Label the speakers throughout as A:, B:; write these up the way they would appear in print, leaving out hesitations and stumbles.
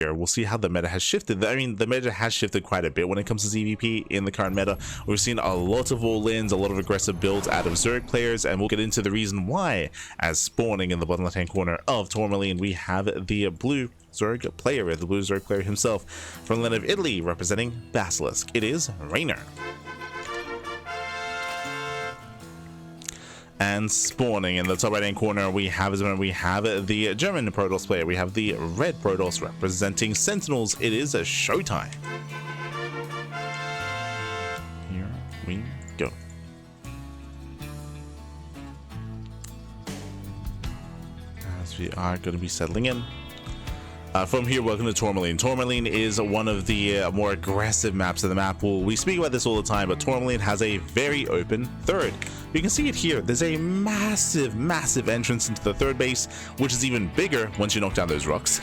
A: We'll see how the meta has shifted. I mean, the meta has shifted quite a bit when it comes to ZvP in the current meta. We've seen a lot of all-ins, a lot of aggressive builds out of Zerg players, and we'll get into the reason why. As spawning in the bottom left-hand corner of Tourmaline, we have the blue Zerg player, the blue Zerg player himself, from the land of Italy, representing Basilisk. It is Reynor. And spawning in the top right hand corner, we have the German Protoss player. We have the red Protoss representing Sentinels. It is a ShoWTimE. Here we go. As we are going to be settling in. From here, welcome to Tourmaline. Tourmaline is one of the more aggressive maps of the map pool. We speak about this all the time, but Tourmaline has a very open third. You can see it here. There's a massive entrance into the third base, which is even bigger once you knock down those rocks.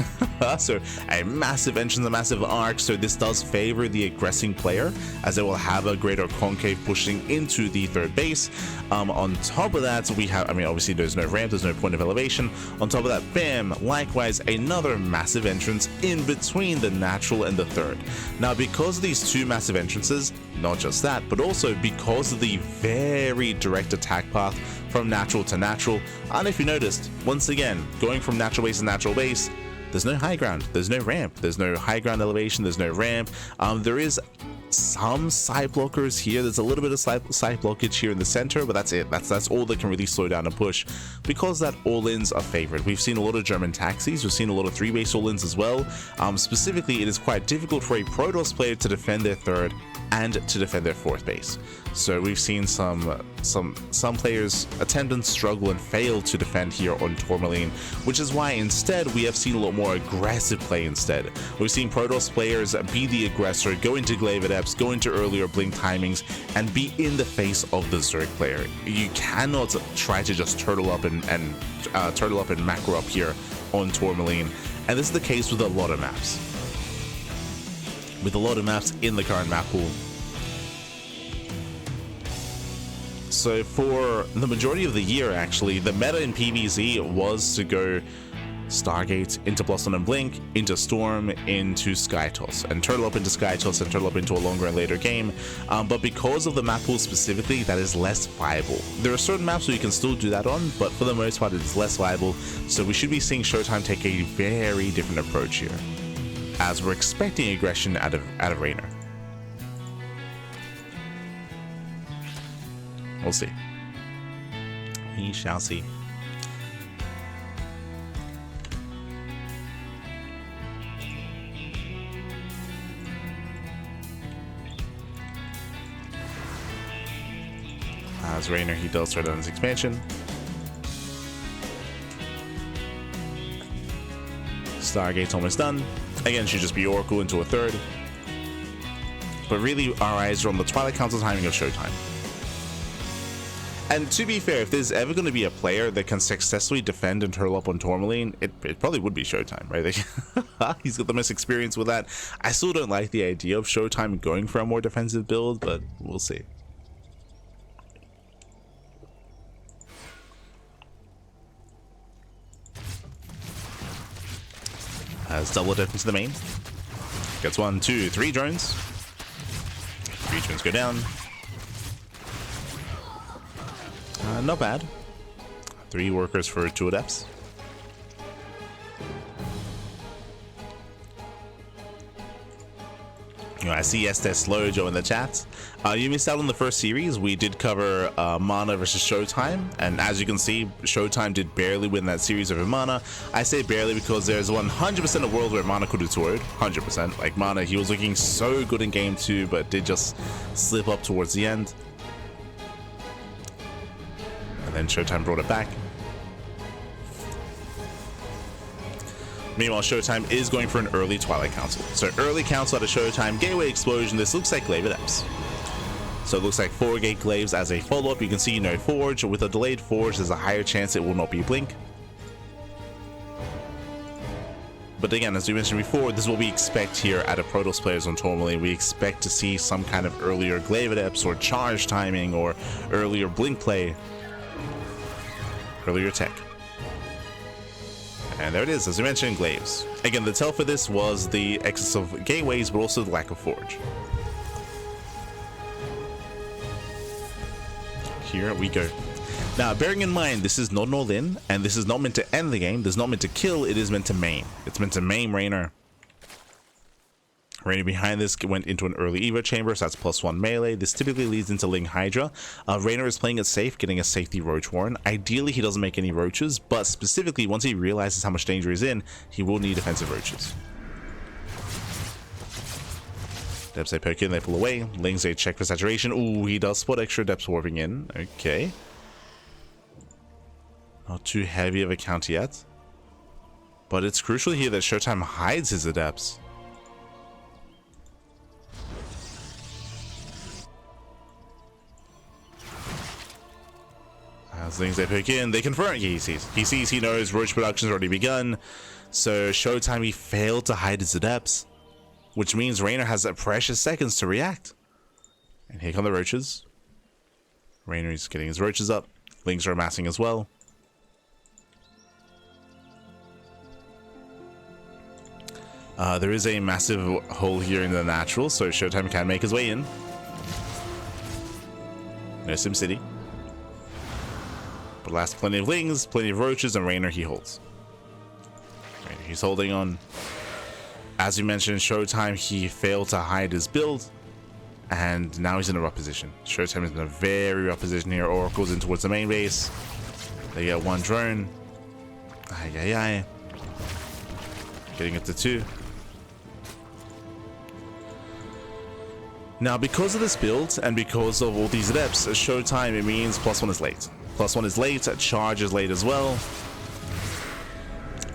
A: So a massive entrance, a massive arc. So this does favor the aggressing player, as it will have a greater concave pushing into the third base. On top of that, we have, I mean, obviously there's no ramp, there's no point of elevation. On top of that, bam, likewise, another massive entrance in between the natural and the third. Now, because of these two massive entrances, not just that, but also because of the very direct attack path from natural to natural, and if you noticed, once again, going from natural base to natural base, there's no high ground, there's no ramp, there's no high ground elevation, there's no ramp. There is some side blockers here. There's a little bit of side blockage here in the center, but that's it. That's all that can really slow down and push, because that all-ins are favored. We've seen a lot of German taxis, we've seen a lot of 3-base all-ins as well. Specifically, it is quite difficult for a Protoss player to defend their third and to defend their fourth base. So we've seen some players attempt and struggle and fail to defend here on Tourmaline, which is why instead we have seen a lot more aggressive play instead. We've seen Protoss players be the aggressor, go into glaive adepts, go into earlier blink timings, and be in the face of the Zerg player. You cannot try to just turtle up and macro up here on Tourmaline, and this is the case with a lot of maps. With a lot of maps in the current map pool. So for the majority of the year, actually, the meta in PvZ was to go Stargate into Blossom and Blink, into Storm, into Skytoss, and turtle up into Skytoss and turtle up into a longer and later game. But because of the map pool specifically, that is less viable. There are certain maps where you can still do that on, but for the most part, it is less viable. So we should be seeing ShoWTimE take a very different approach here, as we're expecting aggression out of Reynor. We'll see. We shall see. As Reynor, he does start on his expansion. Stargate's almost done. Again, should just be Oracle into a third. But really, our eyes are on the Twilight Council timing of ShoWTimE. And to be fair, if there's ever going to be a player that can successfully defend and turtle up on Tourmaline, it probably would be ShoWTimE, right? He's got the most experience with that. I still don't like the idea of ShoWTimE going for a more defensive build, but we'll see. As double dip into the main. Gets 1, 2, 3 drones. 3 drones go down. Not bad. 3 workers for 2 adepts. I see Estes Slow Joe in the chat. You missed out on the first series. We did cover Mana versus ShoWTimE, and as you can see, ShoWTimE did barely win that series over Mana. I say barely because there's 100% a world where Mana could have toured. 100%. Like Mana, he was looking so good in game 2, but did just slip up towards the end. And then ShoWTimE brought it back. Meanwhile, ShoWTimE is going for an early Twilight Council. So early council out of ShoWTimE, Gateway Explosion. This looks like glaive adepts. So it looks like 4 gate glaives as a follow-up. You can see no forge. With a delayed forge, there's a higher chance it will not be blink. But again, as we mentioned before, this is what we expect here out of Protoss players on Tourmaline. We expect to see some kind of earlier glaive adepts or charge timing or earlier blink play, earlier tech. And there it is, as we mentioned, glaives. Again, the tell for this was the excess of gateways, but also the lack of forge. Here we go. Now, bearing in mind, this is not an all-in, and this is not meant to end the game. This is not meant to kill, it is meant to maim. It's meant to maim Reynor. Reynor behind this went into an early Evo chamber, so that's +1 melee. This typically leads into Ling Hydra. Reynor is playing it safe, getting a safety Roach Warren. Ideally, he doesn't make any roaches, but specifically, once he realizes how much danger he's in, he will need defensive roaches. Depths, they poke in, they pull away. Lings, they check for saturation. Ooh, he does spot extra Depths warping in. Okay. Not too heavy of a count yet. But it's crucial here that ShoWTimE hides his Adepts. As things they poke in, they confirm. Yeah, he sees, he knows Roach production's already begun. So ShoWTimE, he failed to hide his Adepts, which means Reynor has a precious seconds to react. And here come the Roaches. Reynor is getting his Roaches up. Lings are amassing as well. There is a massive hole here in the natural, so ShoWTimE can make his way in. No SimCity. But last, plenty of Lings, plenty of Roaches, and Reynor he holds. Reynor, he's holding on. As we mentioned, ShoWTimE, he failed to hide his build, and now he's in a rough position. ShoWTimE is in a very rough position here. Oracle's in towards the main base. They get one drone. Getting it to 2. Now, because of this build and because of all these Adepts, ShoWTimE, it means +1 is late. +1 is late, charge is late as well.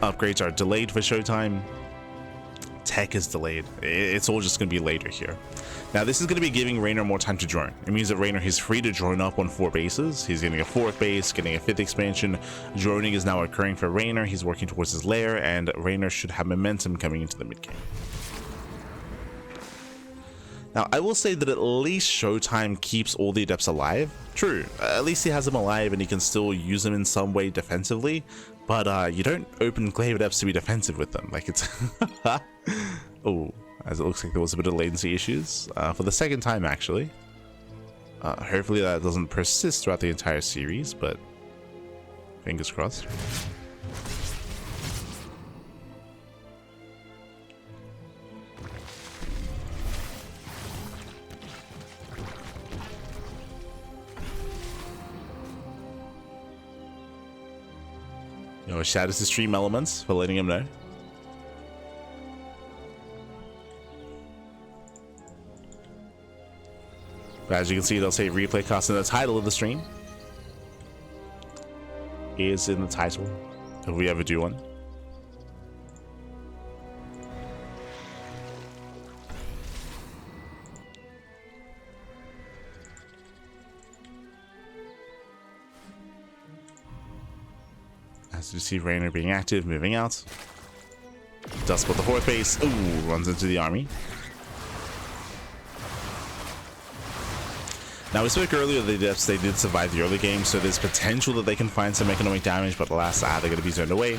A: Upgrades are delayed for ShoWTimE. Tech is delayed. It's all just going to be later here. Now, this is going to be giving Reynor more time to drone. It means that Reynor is free to drone up on 4 bases. He's getting a 4th base, getting a 5th expansion. Droning is now occurring for Reynor. He's working towards his lair, and Reynor should have momentum coming into the mid game. Now, I will say that at least ShoWTimE keeps all the Adepts alive. True, at least he has them alive and he can still use them in some way defensively, but you don't open Glaive Adepts to be defensive with them. Like, it's... Oh, as it looks like there was a bit of latency issues for the second time, actually. Hopefully that doesn't persist throughout the entire series, but fingers crossed. You know, shout out to Stream Elements for letting him know. But as you can see, they'll say replay cost in the title of the stream. Is in the title, if we ever do one. As you see Reynor being active, moving out. Does spot the 4th base. Ooh, runs into the army. Now, we spoke earlier the Adepts, they did survive the early game, so there's potential that they can find some economic damage, but alas, they're going to be zoned away.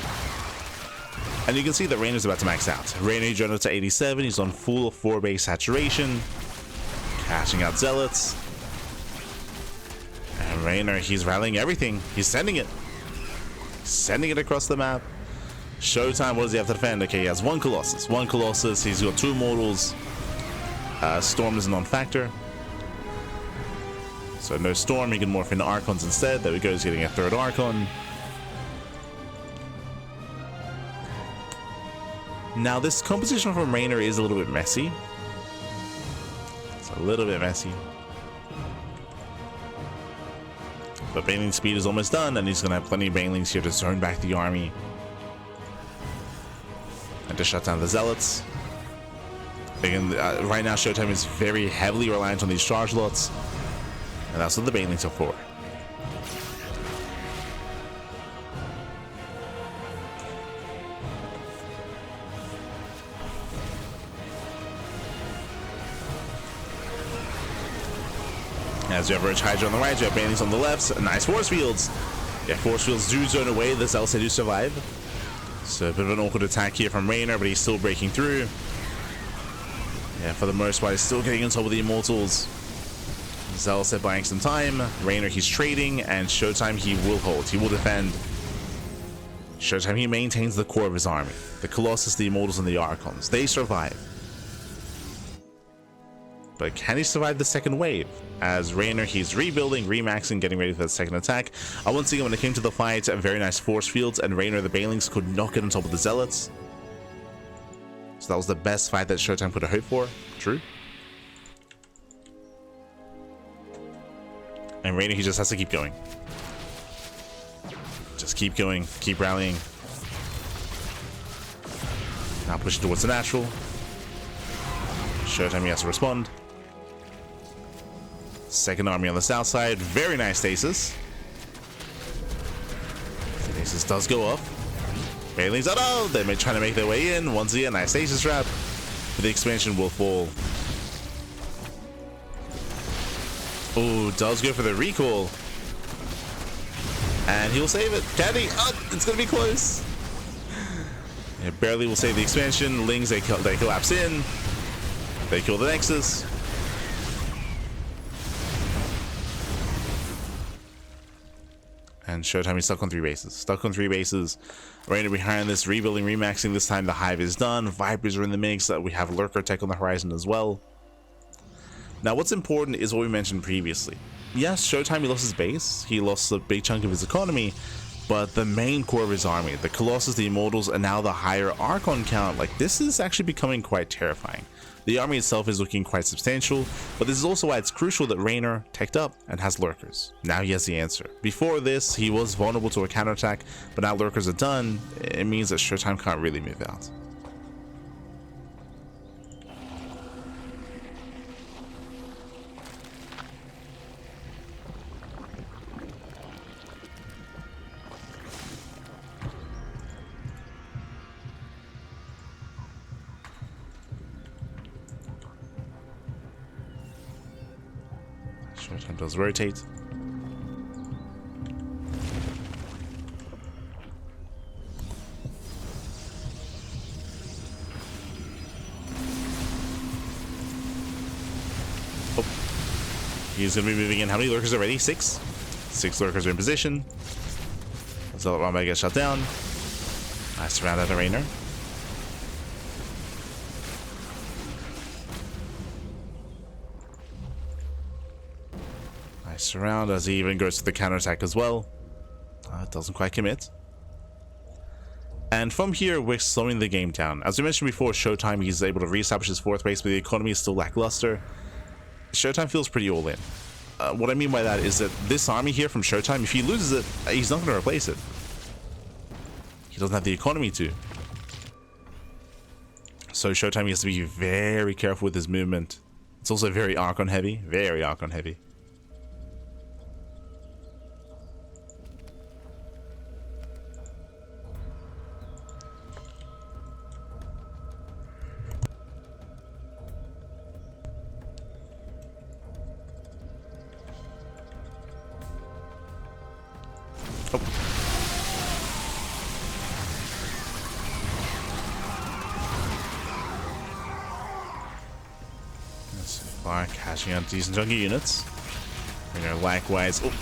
A: And you can see that Reynor's about to max out. Reynor zoned up to 87, he's on full 4 base saturation. Cashing out Zealots. And Reynor, he's rallying everything. He's sending it. Sending it across the map. ShoWTimE, what does he have to defend? Okay, he has 1 Colossus. 1 Colossus, he's got 2 Immortals. Storm is a non-factor. So no Storm, he can morph into Archons instead. There we go, he's getting a 3rd Archon. Now this composition from Reynor is a little bit messy. It's a little bit messy. But Baneling speed is almost done, and he's going to have plenty of Banelings here to zone back the army. And to shut down the Zealots. Again, right now ShoWTimE is very heavily reliant on these charge lots. And that's what the Banelings are for. As you have Roach Hydra on the right, you have Banelings on the left. Nice force fields. Yeah, force fields do zone away. The Zealots, they do survive. So a bit of an awkward attack here from Reynor, but he's still breaking through. Yeah, for the most part, he's still getting on top of the Immortals. Zell set buying some time. Reynor, he's trading, and ShoWTimE, he will hold. He will defend. ShoWTimE, he maintains the core of his army. The Colossus, the Immortals, and the Archons. They survive. But can he survive the second wave? As Reynor, he's rebuilding, remaxing, getting ready for the second attack. Once again, when it came to the fight, very nice force fields, and Reynor, the Banelings, could not get on top of the Zealots. So that was the best fight that ShoWTimE could have hoped for. True. And Reynor, he just has to keep going. Just keep going, keep rallying. Now pushing towards the natural. ShoWTimE, he has to respond. Second army on the south side. Very nice stasis. Stasis does go up. Banelings, oh no! They're trying to make their way in. Once again, nice stasis trap. But the expansion will fall. Oh, does go for the recall. And he'll save it. Can he? Oh, it's going to be close. Yeah, barely will save the expansion. Lings, they collapse in. They kill the Nexus. And ShoWTimE is stuck on 3 bases. Stuck on 3 bases. Reynor behind this, rebuilding, remaxing. This time the Hive is done. Vipers are in the mix. We have Lurker Tech on the horizon as well. Now what's important is what we mentioned previously. Yes, ShoWTimE, he lost his base. He lost a big chunk of his economy. But the main core of his army, the Colossus, the Immortals, and now the higher Archon count, like this is actually becoming quite terrifying. The army itself is looking quite substantial, but this is also why it's crucial that Reynor teched up and has Lurkers. Now he has the answer. Before this, he was vulnerable to a counterattack, but now Lurkers are done. It means that ShoWTimE can't really move out. ShoWTimE does rotate. Oh. He's going to be moving in. How many Lurkers already? 6? 6 Lurkers are in position. Zealot Rambai gets shut down. Nice round out of Reynor. Nice round as he even goes to the counterattack as well. Doesn't quite commit. And from here, we're slowing the game down. As we mentioned before, ShoWTimE, he's able to reestablish his 4th base, but the economy is still lackluster. ShoWTimE feels pretty all in. What I mean by that is that this army here from ShoWTimE, if he loses it, he's not going to replace it. He doesn't have the economy to. So ShoWTimE has to be very careful with his movement. It's also very Archon heavy. Very Archon heavy. Cashing out decent chunky units. Likewise. Oh.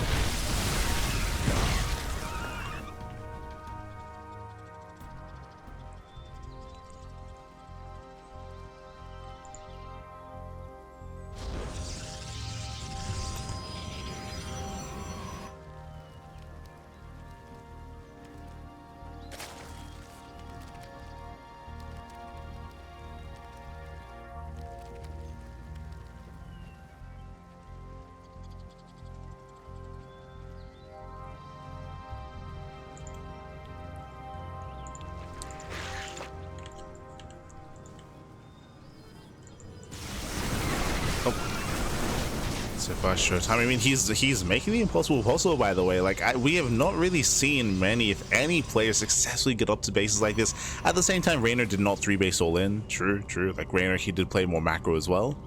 A: So far, ShoWTimE. I mean, he's making the impossible possible. By the way, like we have not really seen many, if any, players successfully get up to bases like this. At the same time, Reynor did not 3-base all in. True. Like Reynor, he did play more macro as well,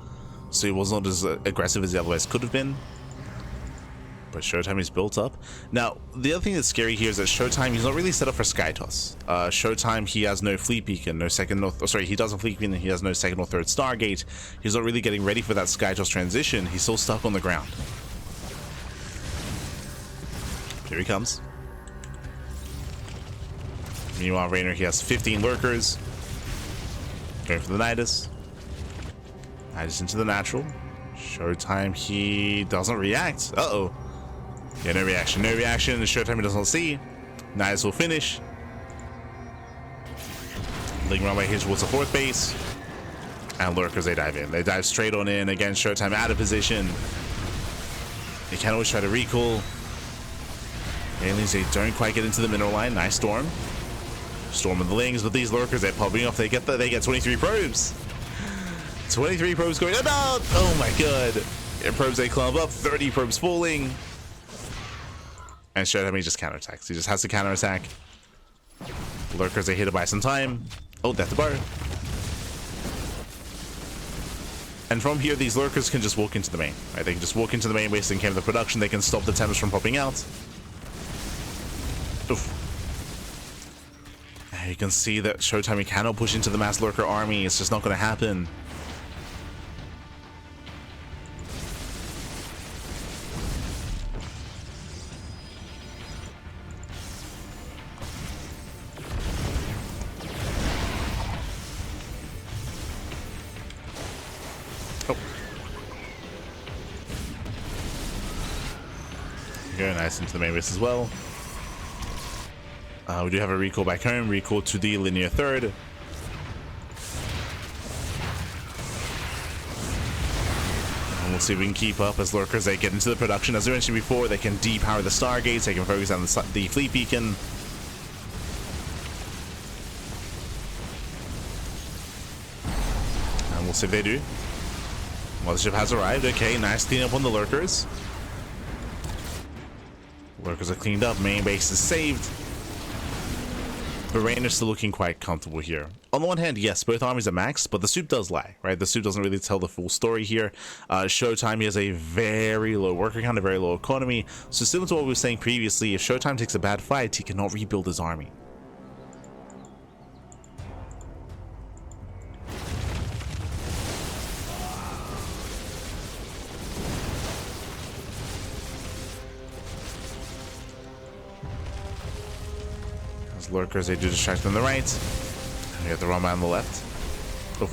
A: so he was not as aggressive as he otherwise could have been. But ShoWTimE is built up. Now, the other thing that's scary here is that ShoWTimE, he's not really set up for Sky Toss. ShoWTimE, he has no Fleet Beacon, no second, no, oh, sorry, he doesn't Fleet Beacon, he has no second or third Stargate. He's not really getting ready for that Sky Toss transition. He's still stuck on the ground. Here he comes. Meanwhile, Reynor, he has 15 lurkers. Going for the Nidus. Nidus into the natural. ShoWTimE, he doesn't react. Uh-oh. Yeah, no reaction. No reaction. The ShoWTimE doesn't see. Nidus will finish. Leading around by here towards the fourth base. And lurkers, they dive in. They dive straight on in. Again, ShoWTimE out of position. They can always try to recall. Aliens, they don't quite get into the mineral line. Nice storm. Storm of the Lings, but these lurkers, they're popping off. They get 23 probes. 23 probes going out. Oh my god. Yeah, probes, they climb up. 30 probes falling. And ShoWTimE just counterattacks. He just has to counterattack. Lurkers, they hit it by some time. Oh, death to bar. And from here, these lurkers can just walk into the main. Right? They can just walk into the main base and camp the production. They can stop the Temps from popping out. Oof. And you can see that ShoWTimE cannot push into the mass lurker army. It's just not going to happen. Going nice into the main base as well. We do have a recall back home. Recall to the linear third. And we'll see if we can keep up as lurkers, they get into the production. As I mentioned before, they can depower the Stargates. They can focus on the Fleet Beacon. And we'll see if they do. Mothership has arrived. Okay, nice cleanup on the lurkers. Lurkers are cleaned up. Main base is saved. But Reynor's still looking quite comfortable here. On the one hand, yes, both armies are maxed, but the soup does lie, right? The soup doesn't really tell the full story here. ShoWTimE has a very low worker count, a very low economy. So similar to what we were saying previously, if ShoWTimE takes a bad fight, he cannot rebuild his army. Lurkers, they do distract on the right. And we have the wrong man on the left. Oh.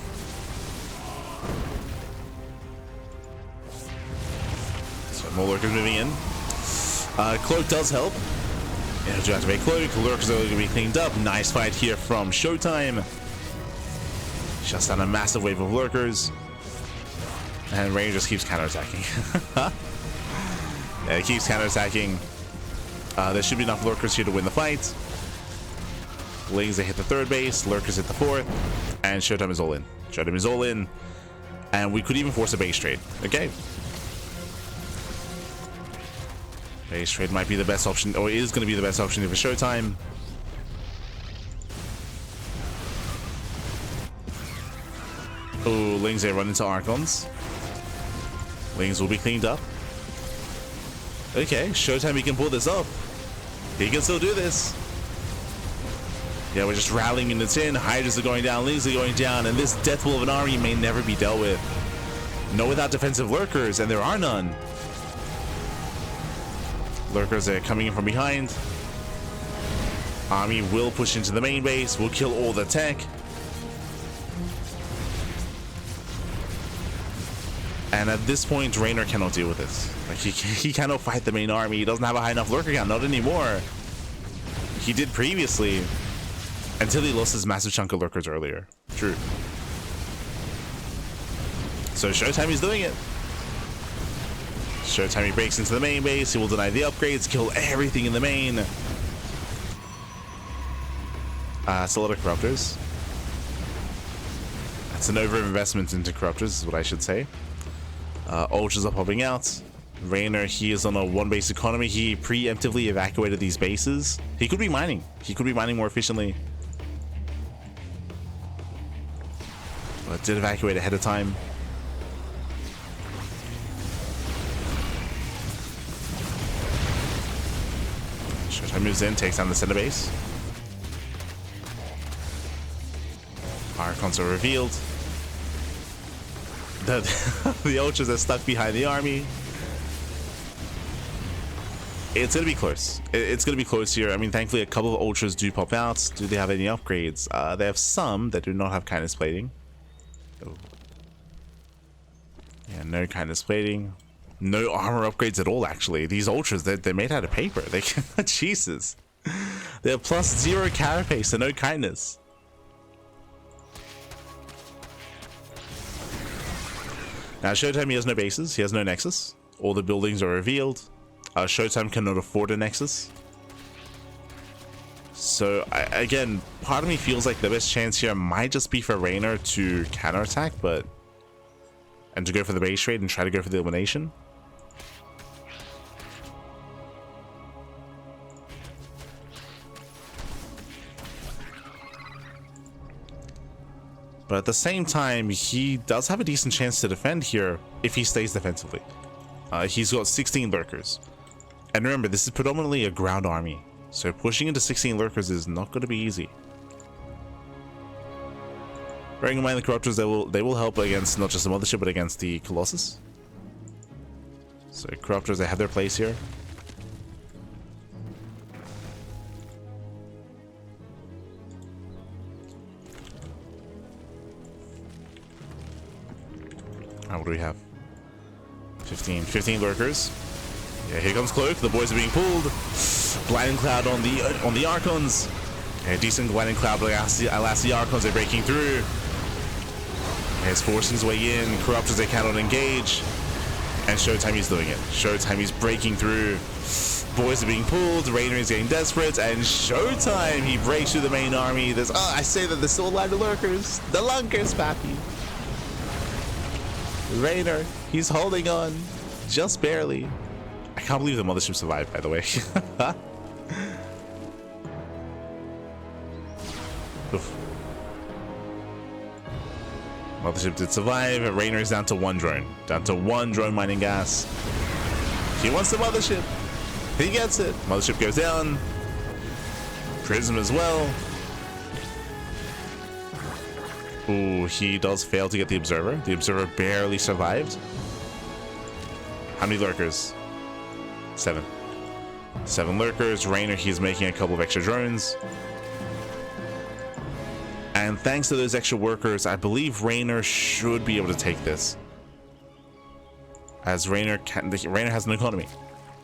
A: So more lurkers moving in. Cloak does help. You have to activate Cloak. Lurkers are going to be cleaned up. Nice fight here from ShoWTimE. Shuts down a massive wave of lurkers. And Reynor just keeps counterattacking. Yeah, he keeps counterattacking. There should be enough lurkers here to win the fight. Lings, they hit the third base, lurkers hit the fourth, and ShoWTimE is all in. ShoWTimE is all in, and we could even force a base trade. Okay. Base trade might be the best option, or is going to be the best option for ShoWTimE. Oh, Lings, they run into Archons. Lings will be cleaned up. Okay, ShoWTimE, he can pull this up. He can still do this. Yeah, we're just rallying in the 10. Hydras are going down, Lings are going down, and this death will of an army may never be dealt with. No without defensive lurkers, and there are none. Lurkers are coming in from behind. Army will push into the main base, will kill all the tech. And at this point, Reynor cannot deal with this. Like he cannot fight the main army. He doesn't have a high enough lurker count, not anymore. He did previously. Until he lost his massive chunk of lurkers earlier. True. So ShoWTimE is doing it. ShoWTimE breaks into the main base. He will deny the upgrades, kill everything in the main. It's a lot of corruptors. That's an over-investment into corruptors, is what I should say. Ultras are popping out. Reynor, he is on a one-base economy. He preemptively evacuated these bases. He could be mining. He could be mining more efficiently. But did evacuate ahead of time. ShoWTimE moves in, takes down the center base. Archons are revealed. The Ultras are stuck behind the army. It's gonna be close. It's gonna be close here. I mean, thankfully a couple of Ultras do pop out. Do they have any upgrades? They have some that do not have kindness plating. Oh. Yeah, no kindness plating. No armor upgrades at all, actually. These Ultras, they're made out of paper. They Jesus. They have +0 carapace and no kindness. Now, ShoWTimE has no bases. He has no nexus. All the buildings are revealed. ShoWTimE cannot afford a nexus. So, again, part of me feels like the best chance here might just be for Reynor to counterattack, and to go for the base trade and try to go for the elimination. But at the same time, he does have a decent chance to defend here if he stays defensively. He's got 16 lurkers. And remember, this is predominantly a ground army. So pushing into 16 lurkers is not going to be easy. Bearing in mind the Corruptors, they will help against not just the Mothership, but against the Colossus. So Corruptors, they have their place here. What do we have? 15 lurkers. Yeah, here comes Cloak. The boys are being pulled. Blinding Cloud on the Archons. A decent Blinding Cloud, but alas, the Archons are breaking through. He's forcing his way in. Corruptors, they cannot engage. And ShoWTimE is doing it. ShoWTimE is breaking through. Boys are being pulled. Reynor is getting desperate. And ShoWTimE, he breaks through the main army. I say that there's still a lot of lurkers. The lunkers, pappy. Reynor, he's holding on. Just barely. I can't believe the Mothership survived, by the way. Oof. Mothership did survive. Reynor is down to 1 drone. Down to 1 drone mining gas. He wants the Mothership. He gets it. Mothership goes down. Prism as well. Ooh, he does fail to get the Observer. The Observer barely survived. How many lurkers? 7. 7 lurkers. Reynor, he's making a couple of extra drones. And thanks to those extra workers, I believe Reynor should be able to take this. As Reynor has no economy.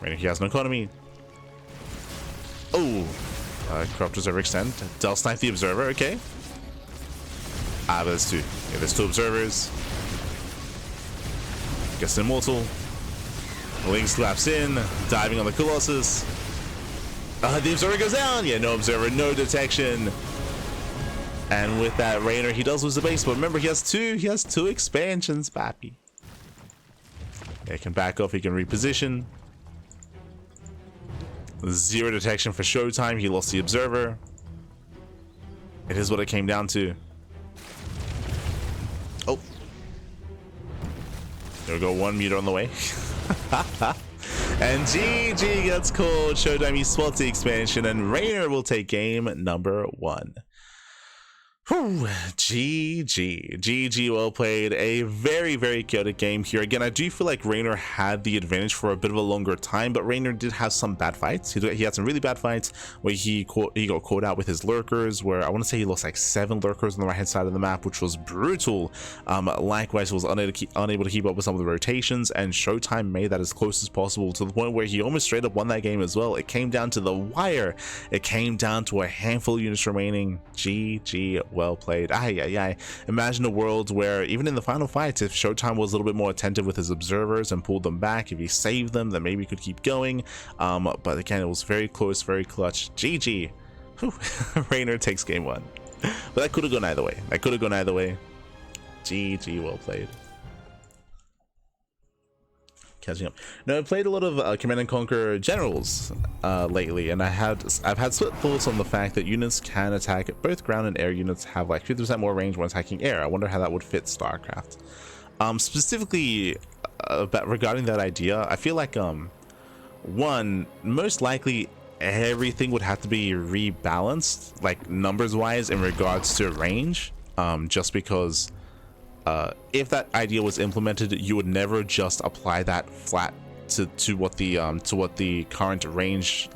A: Reynor, he has no economy. Oh! Corruptors overextend. Del snipe the Observer, okay. But there's 2. Yeah, there's 2 observers. Gets Immortal. Link slaps in, diving on the Colossus. The Observer goes down. Yeah, no Observer, no detection. And with that, Reynor, he does lose the base, but remember, he has 2 expansions, pappy. Yeah, he can back off, he can reposition. 0 detection for ShoWTimE, he lost the Observer. It is what it came down to. Oh. There we go, 1 meter on the way. And GG gets called. ShoWTimE spots the expansion, and Reynor will take game number 1. Whew, GG, well played. A very, very chaotic game here. Again, I do feel like Reynor had the advantage for a bit of a longer time, but Reynor did have some bad fights. He had some really bad fights where he got caught out with his lurkers, where I want to say he lost like 7 lurkers on the right hand side of the map, which was brutal. Likewise, he was unable to keep up with some of the rotations, and ShoWTimE made that as close as possible to the point where he almost straight up won that game as well. It came down to the wire. It came down to a handful of units remaining. GG, well played. Imagine a world where even in the final fights, if ShoWTimE was a little bit more attentive with his observers and pulled them back, if he saved them, then maybe he could keep going. But again, it was very close, very clutch. GG. Reynor takes game 1. But that could have gone either way. GG, well played. Catching up. Now, I've played a lot of Command and Conquer Generals lately, and I've had split thoughts on the fact that units can attack both ground and air units have like 50% more range when attacking air. I wonder how that would fit StarCraft. Specifically regarding that idea, I feel like one, most likely everything would have to be rebalanced, like numbers wise, in regards to range, just because if that idea was implemented, you would never just apply that flat to what the current range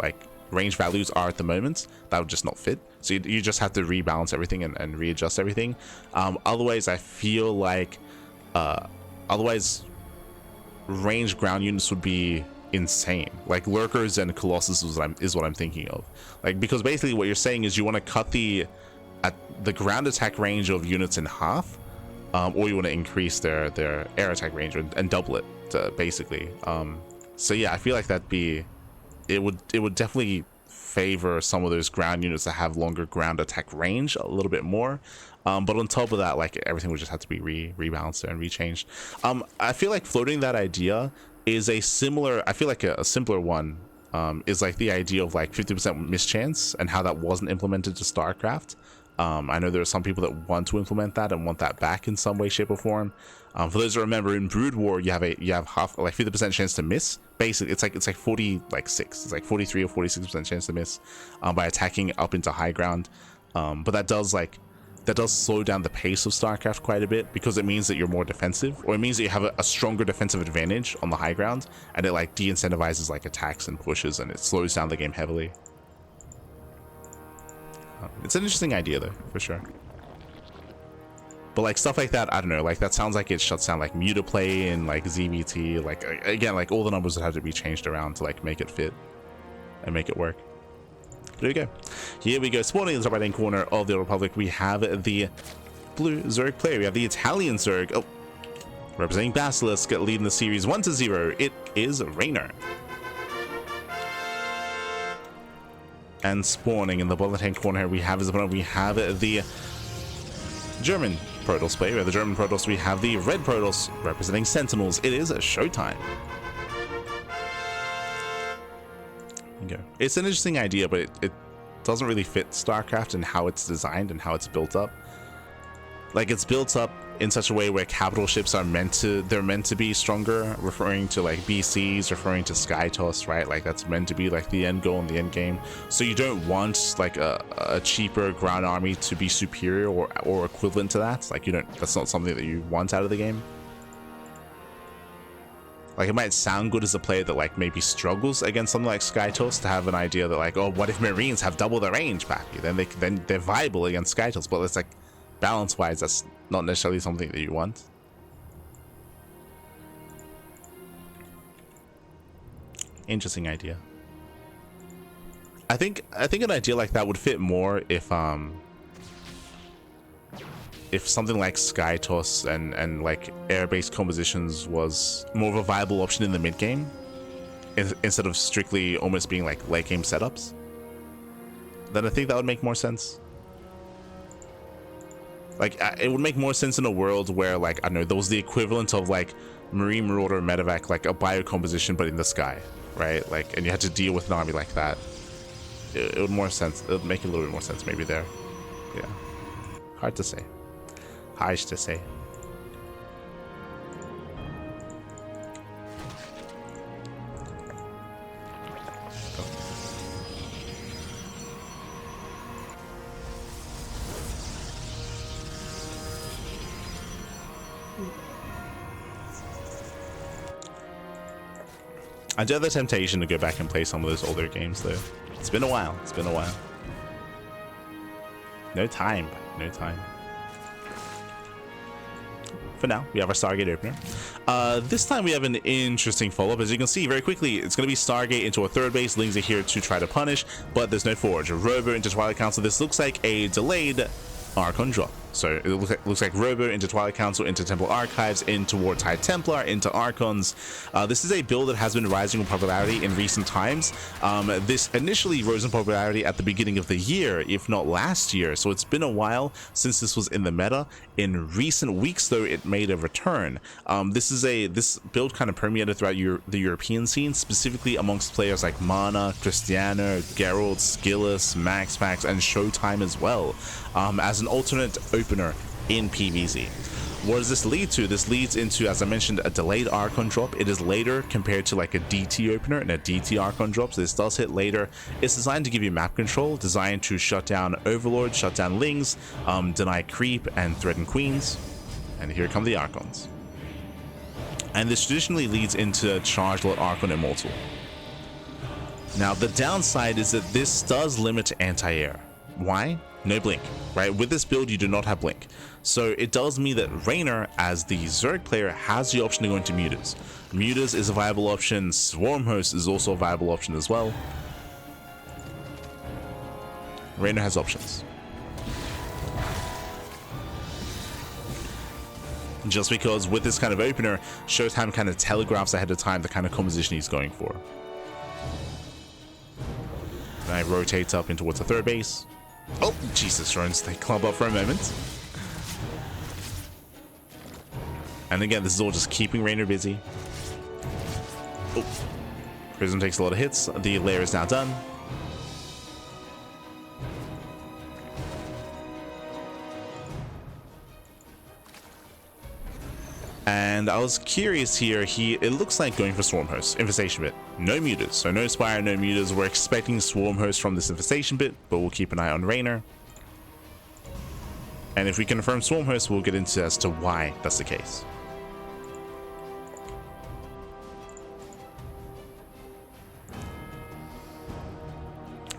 A: values are at the moment. That would just not fit. So you just have to rebalance everything and readjust everything. Otherwise, I feel like otherwise range ground units would be insane. Like lurkers and colossus is what I'm thinking of. Like, because basically what you're saying is you want to cut the ground attack range of units in half, or you want to increase their air attack range and double it basically. So yeah, I feel like it would definitely favor some of those ground units that have longer ground attack range a little bit more. But on top of that, like, everything would just have to be rebalanced and rechanged. I feel like floating that idea is a simpler one, is like the idea of like 50% mischance and how that wasn't implemented to StarCraft. I know there are some people that want to implement that and want that back in some way, shape, or form. For those that remember, in Brood War, you have half, like 50% chance to miss. Basically, it's like 46. It's like 43 or 46% chance to miss by attacking up into high ground. But that does slow down the pace of StarCraft quite a bit, because it means that you're more defensive, or it means that you have a stronger defensive advantage on the high ground, and it like de-incentivizes like attacks and pushes, and it slows down the game heavily. It's an interesting idea though, for sure. But like stuff like that, I don't know, like that sounds like it shuts down like mutaplay and like ZvP. Like, again, like all the numbers would have to be changed around to like make it fit and make it work. There you go. Here we go. Spawning in the top right hand corner of the Old Republic, we have the blue Zerg player. We have the Italian Zerg. Oh, representing Basilisk, leading the series 1-0. It is Reynor. And spawning in the bottom left hand corner, we have the German Protoss player. We have the German Protoss. We have the red Protoss representing Sentinels. It is ShoWTimE. Go. It's an interesting idea, but it doesn't really fit StarCraft and how it's designed and how it's built up. Like, it's built up in such a way where capital ships are meant to be stronger, referring to like BCs, referring to SkyToss, right? Like, that's meant to be like the end goal and the end game. So you don't want like a cheaper ground army to be superior or equivalent to that. Like, that's not something that you want out of the game. Like, it might sound good as a player that like maybe struggles against something like SkyToss to have an idea that like, oh, what if Marines have double the range, Pappy? Then they're viable against SkyToss. But it's like, balance wise, that's not necessarily something that you want. Interesting idea. I think an idea like that would fit more if something like SkyToss and like air-based compositions was more of a viable option in the mid game, instead of strictly almost being like late game setups. Then I think that would make more sense. Like, it would make more sense in a world where, like, I don't know, there was the equivalent of like Marine Marauder Medevac, like a bio composition but in the sky, right? Like, and you had to deal with an army like that. It would more sense. It would make a little bit more sense maybe there. Yeah, hard to say. Hard to say. I do have the temptation to go back and play some of those older games though. It's been a while. It's been a while. No time. No time. For now, we have our Stargate opener. This time we have an interesting follow-up. As you can see very quickly, it's going to be Stargate into a third base. Lings are here to try to punish, but there's no Forge. Robo into Twilight Council. This looks like a delayed Archon drop. So it looks like Robo into Twilight Council, into Temple Archives, in towards High Templar, into Archons. This is a build that has been rising in popularity in recent times. This initially rose in popularity at the beginning of the year, if not last year. So it's been a while since this was in the meta. In recent weeks, though, it made a return. This build kind of permeated throughout the European scene, specifically amongst players like Mana, Cristiano, Geralt, Skillus, MaxPax, and ShoWTimE as well, as an alternate opener in PvZ. What does this lead to? This leads into, as I mentioned, a delayed Archon drop. It is later compared to like a DT opener and a DT Archon drop, so this does hit later. It's designed to give you map control, designed to shut down Overlord, shut down Lings, deny creep, and threaten Queens. And here come the Archons. And this traditionally leads into Charge Lot Archon Immortal. Now, the downside is that this does limit anti-air. Why? No blink, right? With this build, you do not have blink. So it does mean that Reynor, as the Zerg player, has the option to go into Mutas. Mutas is a viable option. Swarm Host is also a viable option as well. Reynor has options. Just because with this kind of opener, ShoWTimE kind of telegraphs ahead of time the kind of composition he's going for. And I rotate up in towards the third base. Oh, Jesus, drones, they clump up for a moment. And again, this is all just keeping Reynor busy. Oh, Prism takes a lot of hits. The layer is now done. And I was curious here, it looks like going for Swarm Host, Infestation Bit. No Mutas, so no Spire, no Mutas. We're expecting Swarm Host from this Infestation Bit, but we'll keep an eye on Reynor. And if we confirm Swarm Host, we'll get into as to why that's the case.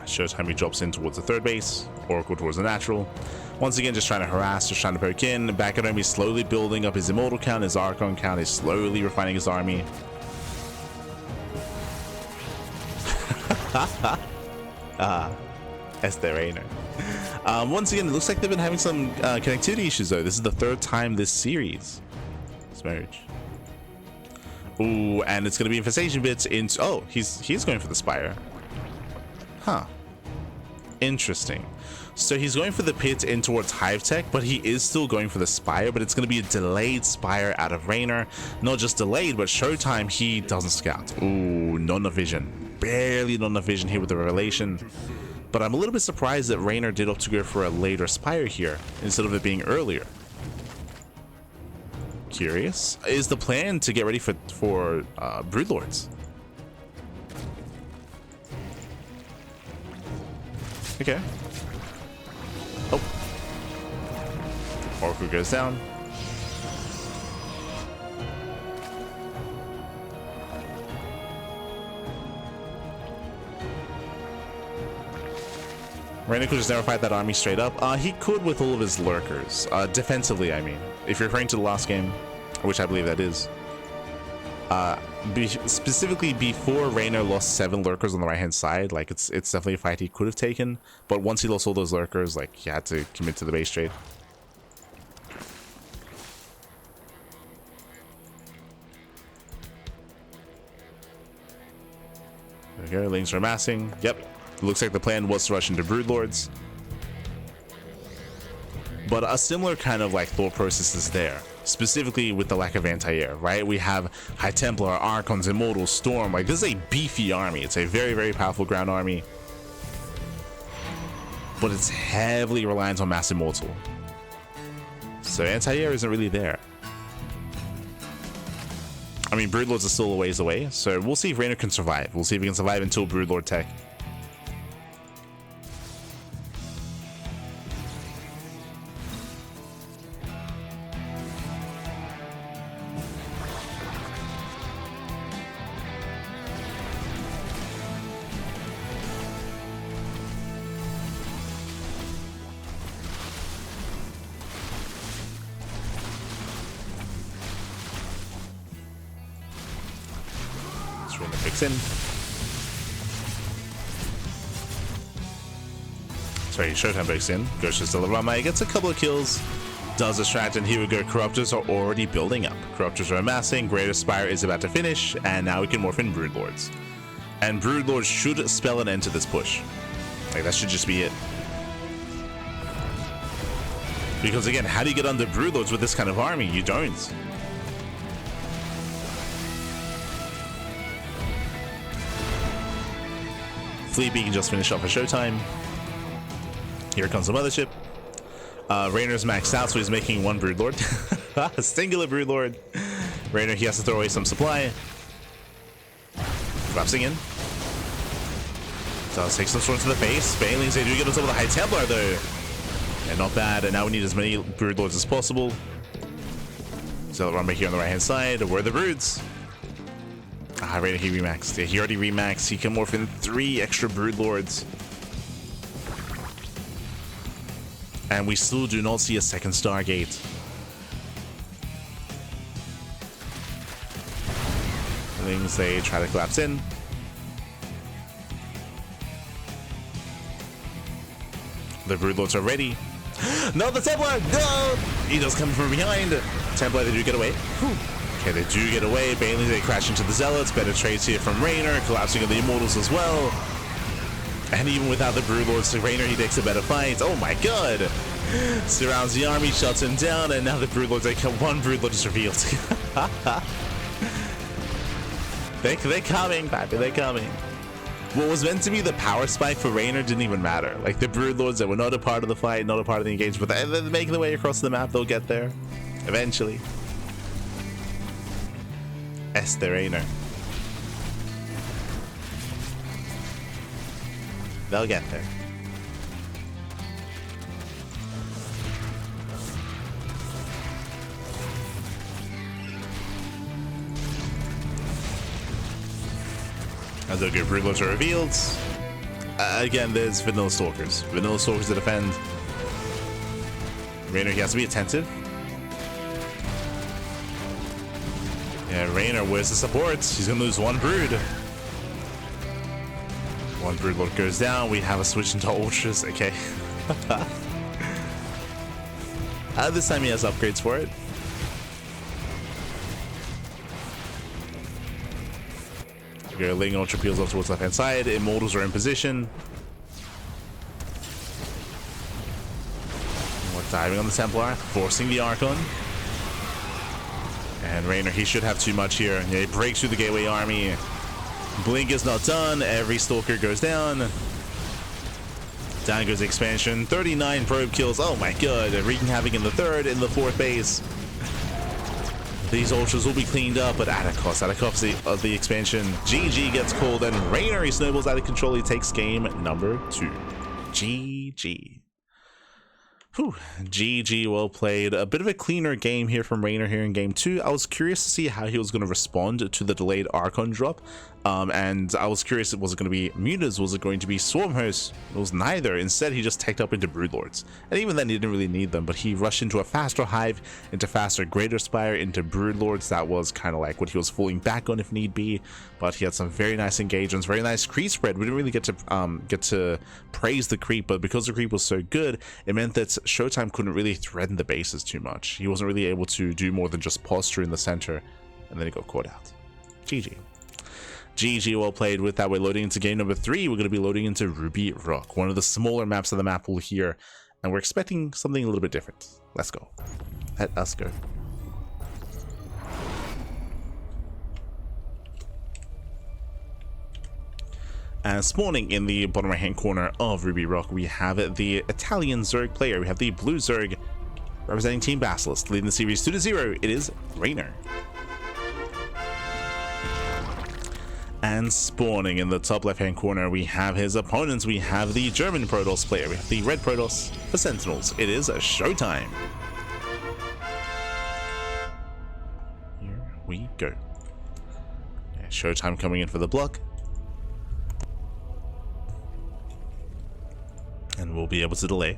A: ShoWTimE he drops in towards the third base, Oracle towards the natural. Once again, just trying to harass, just trying to poke in. Back at home, he's slowly building up his Immortal count, his Archon count, he's slowly refining his army. Este Reynor. Once again, it looks like they've been having some connectivity issues though. This is the third time this series. Smerge. Ooh, and it's going to be Infestation Bits into... Oh, he's going for the Spire. Huh. Interesting. So he's going for the pit in towards Hive Tech, but he is still going for the Spire, but it's going to be a delayed Spire out of Reynor. Not just delayed, but ShoWTimE, he doesn't scout. Ooh, not enough vision. Barely not enough vision here with the Revelation. But I'm a little bit surprised that Reynor did opt to go for a later Spire here, instead of it being earlier. Curious. Is the plan to get ready for Broodlords? Okay. Oh. Oracle goes down. Reynor could just never fight that army straight up. He could with all of his lurkers. Defensively, I mean. If you're referring to the last game, which I believe that is. Specifically before Reynor lost 7 lurkers on the right hand side, like it's definitely a fight he could have taken, but once he lost all those lurkers, like he had to commit to the base trade. There we go, Lings are amassing. Yep, looks like the plan was to rush into Broodlords, but a similar kind of like thought process is there. Specifically with the lack of anti-air, right? We have High Templar, Archons, Immortals, Storm. Like, this is a beefy army. It's a very, very powerful ground army. But it's heavily reliant on Mass Immortal. So anti-air isn't really there. I mean, Broodlords are still a ways away, so we'll see if Reynor can survive. We'll see if he can survive until Broodlord tech. In. Sorry, ShoWTimE breaks in. Goes to Still gets a couple of kills. Does distract, and here we go. Corruptors are already building up. Corruptors are amassing. Greater Spire is about to finish, and now we can morph in Broodlords. And Broodlords should spell an end to this push. Like, that should just be it. Because again, how do you get under Broodlords with this kind of army? You don't. Fleet Beacon just finished off a ShoWTimE. Here comes the mothership. Reynor's maxed out, so he's making 1 Broodlord. Singular Broodlord. Reynor, he has to throw away some supply. Collapsing in. Does take some swords to the face. Banelings, they do get on top of the High Templar though. And not bad. And now we need as many Broodlords as possible. So the run back here on the right hand side. Where are the Broods? Ah, Reynor, he remaxed. Yeah, he already remaxed. He can morph in 3 extra Broodlords. And we still do not see a second Stargate. Things they try to collapse in. The Broodlords are ready. No, the Templar! No! He does come from behind. Templar, they do get away. Whew. Okay, they do get away. Bailey, they crash into the Zealots. Better trades here from Reynor. Collapsing of the Immortals as well. And even without the Broodlords, Reynor, he takes a better fight. Oh my god! Surrounds the army, shuts him down, and now the Broodlords, they come. One Broodlord is revealed. They're coming, Pappy, they're coming. What was meant to be the power spike for Reynor didn't even matter. Like, the Broodlords that were not a part of the fight, not a part of the engagement, but they're making their way across the map. They'll get there. Eventually. Este Reynor. They'll get there. As the good Broodlords are revealed. Again, there's Vanilla Stalkers. Vanilla Stalkers to defend. Reynor, he has to be attentive. Yeah, Reynor, where's the support? He's gonna lose 1 Brood. 1 Broodlord goes down. We have a switch into Ultras. Okay. This time he has upgrades for it. Okay, laying Ultra Peels up towards left hand side. Immortals are in position. We're diving on the Templar, forcing the Archon. And Reynor, he should have too much here. Yeah, he breaks through the Gateway Army. Blink is not done. Every Stalker goes down. Down goes the expansion. 39 probe kills. Oh my god. Wreaking havoc in the 3rd, in the 4th base. These Ultras will be cleaned up, but at a cost. At a cost of the expansion. GG gets called, and Reynor, he snowballs out of control. He takes game number 2. GG. Whew. GG, well played. A bit of a cleaner game here from Reynor here in game 2. I was curious to see how he was going to respond to the delayed Archon drop. And I was curious, was it going to be Mutas? Was it going to be Swarmhosts? It was neither. Instead, he just teched up into Broodlords. And even then, he didn't really need them, but he rushed into a faster Hive, into faster Greater Spire, into Broodlords. That was kind of like what he was falling back on if need be. But he had some very nice engagements, very nice creep spread. We didn't really get to praise the creep, but because the creep was so good, it meant that ShoWTimE couldn't really threaten the bases too much. He wasn't really able to do more than just posture in the center, and then he got caught out. GG. GG, well played. With that, we're loading into game number 3. We're going to be loading into Ruby Rock, one of the smaller maps of the map pool here, and we're expecting something a little bit different. Let's go. Let us go. And spawning in the bottom right hand corner of Ruby Rock, we have the Italian Zerg player. We have the blue Zerg representing Team Basilisk, leading the series 2-0. It is Reynor. And spawning in the top left hand corner, we have his opponents. We have the German Protoss player. We have the red Protoss for Sentinels. It is ShoWTimE. Here we go. Yeah, ShoWTimE coming in for the block. And we'll be able to delay.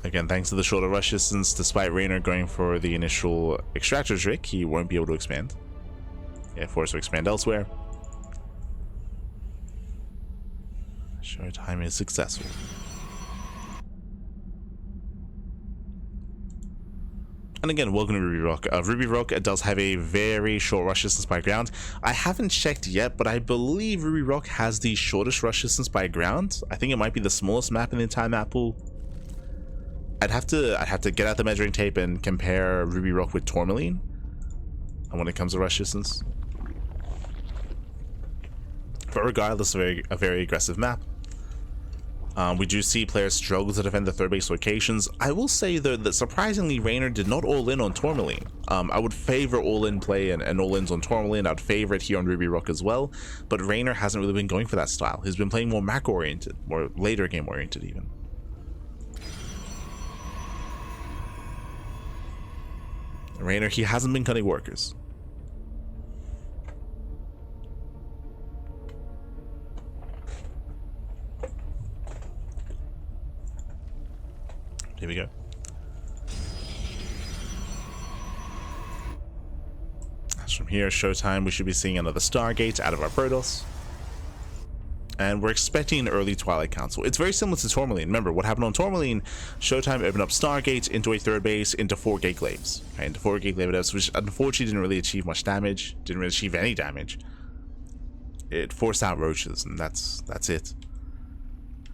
A: Again, thanks to the shorter rush distance, despite Reynor going for the initial extractor trick, he won't be able to expand. Yeah, forced to expand elsewhere. ShoWTimE is successful. And again, welcome to Ruby Rock. Ruby Rock does have a very short rush distance by ground. I haven't checked yet, but I believe Ruby Rock has the shortest rush distance by ground. I think it might be the smallest map in the entire map pool. I'd have to get out the measuring tape and compare Ruby Rock with Tourmaline. And when it comes to rush distance. But regardless, a very aggressive map. We do see players struggle to defend the third base locations. I will say though that surprisingly Reynor did not all in on Tourmaline. I would favor all in play and all ins on Tourmaline. I'd favor it here on Ruby Rock as well, but Reynor hasn't really been going for that style. He's been playing more macro oriented, more later game oriented even. Reynor, he hasn't been cutting workers. Here we go. As from here, ShoWTimE, we should be seeing another Stargate out of our Protoss. And we're expecting an early Twilight Council. It's very similar to Tourmaline. Remember, what happened on Tourmaline, ShoWTimE opened up Stargate into a third base, into 4 gate glaives. Okay, into 4 gate glaive devs, which unfortunately didn't really achieve much damage. Didn't really achieve any damage. It forced out roaches, and that's it.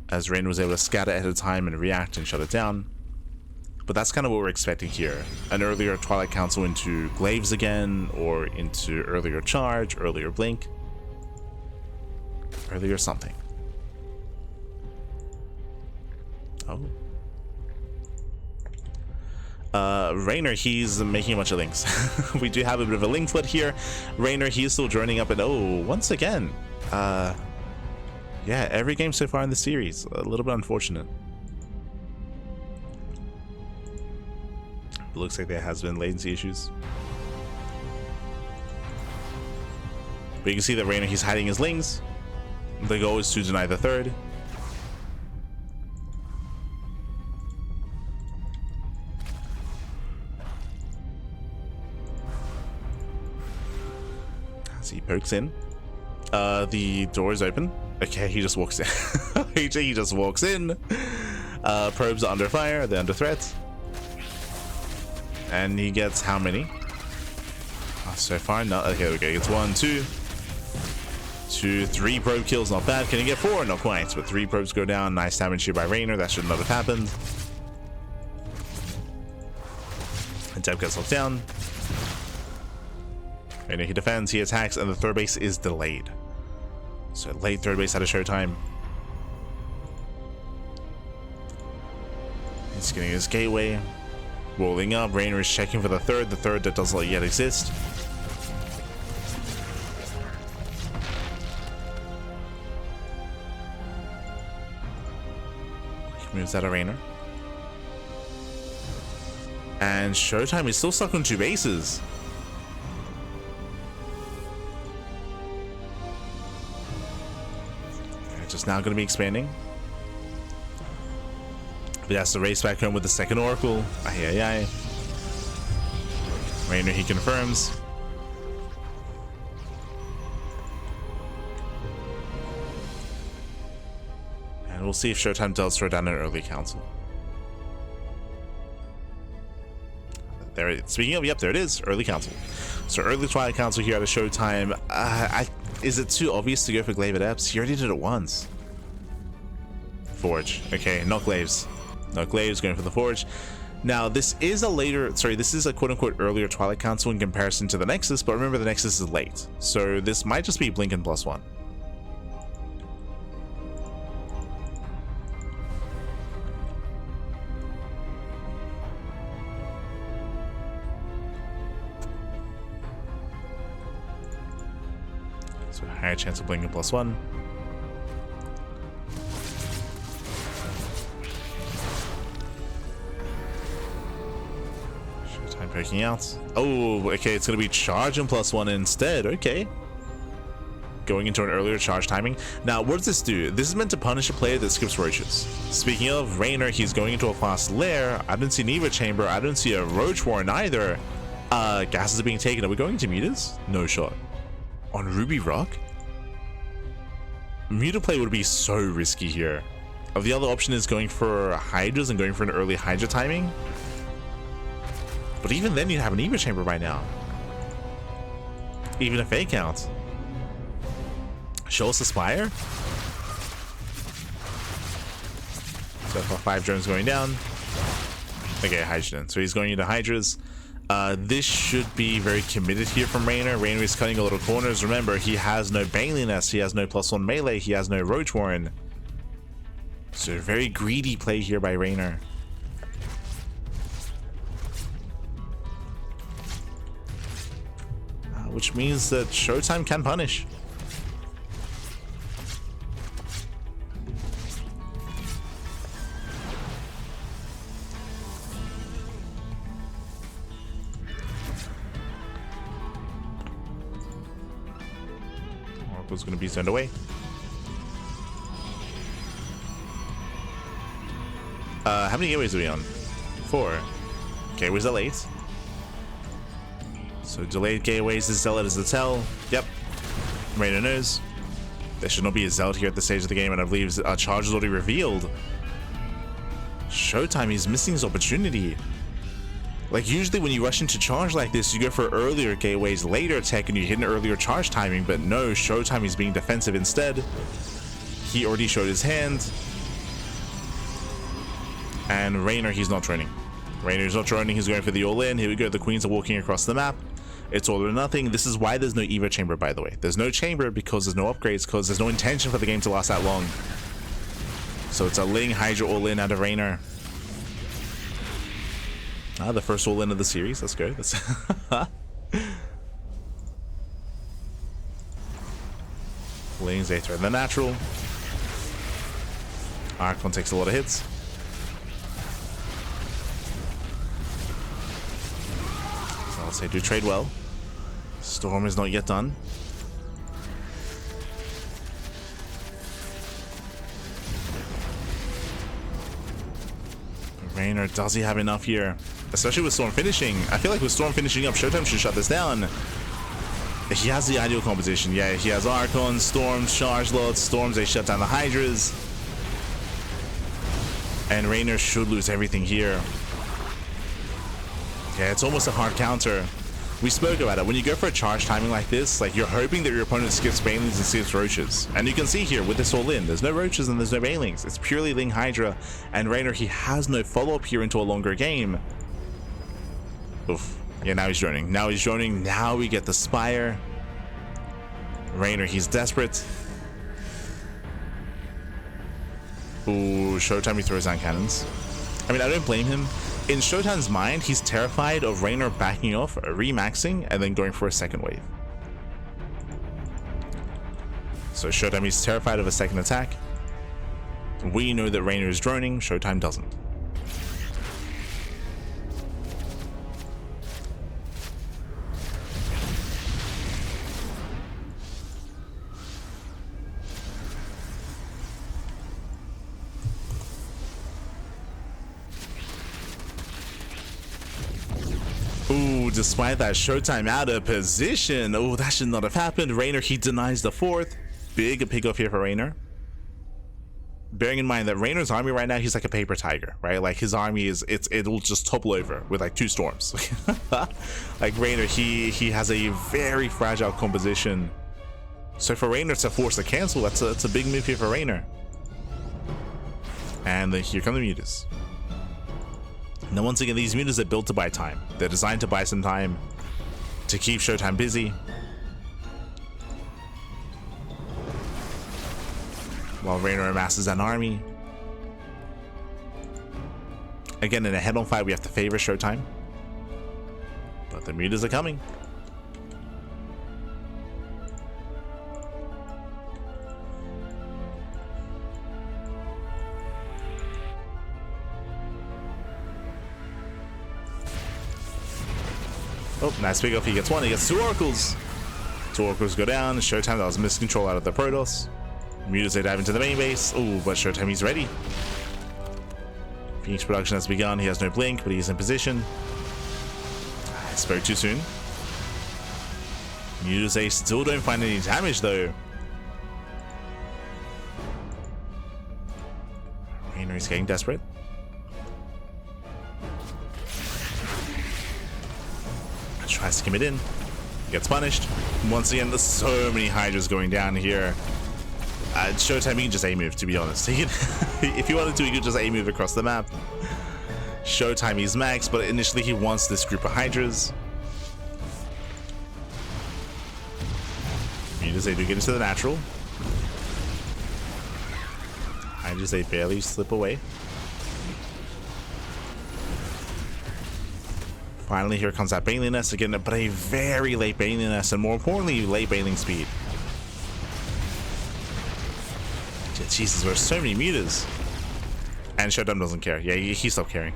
A: As Reynor was able to scatter ahead of time and react and shut it down. But that's kind of what we're expecting here. An earlier Twilight Council into glaives again, or into earlier charge, earlier blink, earlier something. Oh. Reynor, he's making a bunch of links. We do have a bit of a link flood here. Reynor, he's still joining up, and oh, once again, yeah, every game so far in the series, a little bit unfortunate. Looks like there has been latency issues. But you can see that Reynor, he's hiding his lings. The goal is to deny the third. As he pokes in. The door is open. Okay, he just walks in. He just walks in. Probes are under fire, they're under threat. And he gets how many? Oh, so far, no. Okay, there we go. He gets 1, 2, 3 probe kills. Not bad. Can he get 4? Not quite. But 3 probes go down. Nice damage here by Reynor. That should not have happened. And Deb gets locked down. Reynor, he defends, he attacks, and the third base is delayed. So late third base out of ShoWTimE. He's getting his gateway. Rolling up, Reynor is checking for the third that does not yet exist. He moves out of Reynor. And ShoWTimE is still stuck on 2 bases. Okay, just now going to be expanding. But he has to race back home with the second Oracle. Aye. Reynor, he confirms. And we'll see if ShoWTimE does throw down an early council. There, speaking of, yep, there it is, early council. So early Twilight Council here out of ShoWTimE. Is it too obvious to go for glaive adepts? He already did it once. Forge. Okay, not glaives. No glaives, going for the forge. Now this is a quote-unquote earlier Twilight Council in comparison to the Nexus, but remember the Nexus is late, so this might just be Blinken +1. So higher chance of Blinken +1. Poking out. Oh, okay, it's gonna be charge and +1 instead. Okay, going into an earlier charge timing. Now, what does this do? This is meant to punish a player that skips roaches. Speaking of Reynor, he's going into a fast lair. I didn't see an Eva chamber. I didn't see a roach warren either. Gases are being taken. Are we going to mutas? No shot. On Ruby Rock? Muta play would be so risky here. The other option is going for hydras and going for an early hydra timing. But even then, you'd have an Eva chamber by now. Even a fake out. Show us the Spire. So for 5 drones going down. Okay, Hydrogen. So he's going into Hydras. This should be very committed here from Reynor. Reynor is cutting a lot of corners. Remember, he has no Baneliness. He has no +1 melee. He has no Roach Warren. So a very greedy play here by Reynor. Which means that ShoWTimE can punish. Oracle's going to be sent away. How many gateways are we on? 4. Gateways are late. So delayed gateways is Zealot as the tell. Yep. Reynor knows. There should not be a Zealot here at this stage of the game, and I believe our charge is already revealed. ShoWTimE is missing his opportunity. Like, usually when you rush into charge like this, you go for earlier gateways, later tech, and you hit an earlier charge timing, but no, ShoWTimE is being defensive instead. He already showed his hand. And Reynor, he's not training. Reynor's not training, he's going for the all-in. Here we go, the queens are walking across the map. It's all or nothing. This is why there's no Evo chamber, by the way. There's no chamber because there's no upgrades, because there's no intention for the game to last that long. So it's a Ling Hydra all-in out of Reynor. The first all-in of the series. Let's go. That's Ling's Aether and the natural. Archon takes a lot of hits. So I'll say do trade well. Storm is not yet done. Reynor, does he have enough here? Especially with Storm finishing. I feel like with Storm finishing up, ShoWTimE should shut this down. He has the ideal composition. Yeah, he has Archon, Storms, Charge Lots, Storms, they shut down the Hydras. And Reynor should lose everything here. Yeah, it's almost a hard counter. We spoke about it. When you go for a charge timing like this, like, you're hoping that your opponent skips Banelings and skips Roaches. And you can see here with this all in, there's no Roaches and there's no Banelings. It's purely Ling Hydra. And Reynor, he has no follow-up here into a longer game. Oof. Yeah, now he's droning. Now he's droning. Now we get the Spire. Reynor, he's desperate. Ooh, ShoWTimE, he throws down cannons. I mean, I don't blame him. In ShoWTimE's mind, he's terrified of Reynor backing off, remaxing, and then going for a second wave. So ShoWTimE is terrified of a second attack. We know that Reynor is droning, ShoWTimE doesn't. Ooh, despite that, ShoWTimE out of position. Oh, that should not have happened. Reynor, he denies the 4th. Big pick off here for Reynor. Bearing in mind that Reynor's army right now, he's like a paper tiger, right? Like, his army is, it'll just topple over with like 2 storms. Like, Reynor, he has a very fragile composition. So for Reynor to force a cancel, that's a big move here for Reynor. And then here come the mutas. Now, once again, these mutas are built to buy time. They're designed to buy some time to keep ShoWTimE busy. While Reynor amasses an army. Again, in a head-on fight, we have to favor ShoWTimE. But the mutas are coming. Oh, nice pick off. He gets 1. He gets 2 oracles. 2 oracles go down. ShoWTimE, that was miscontrol out of the Protoss. Mutas, they dive into the main base. Oh, but ShoWTimE, he's ready. Phoenix production has begun. He has no blink, but he's in position. I spoke too soon. Mutas, they still don't find any damage, though. Reynor is getting desperate. Tries to commit in, gets punished. Once again, there's so many Hydras going down here. ShoWTimE, he can just A-move, to be honest. He can, if he wanted to, he could just A-move across the map. ShoWTimE is max, but initially he wants this group of Hydras. Mutas, they do get into the natural. Hydras, they barely slip away. Finally, here comes that Baneling Nest again, but a very late Baneling Nest, and more importantly, late Baneling speed. Jesus, there's so many mutas. And ShoWTimE doesn't care. Yeah, he stopped caring.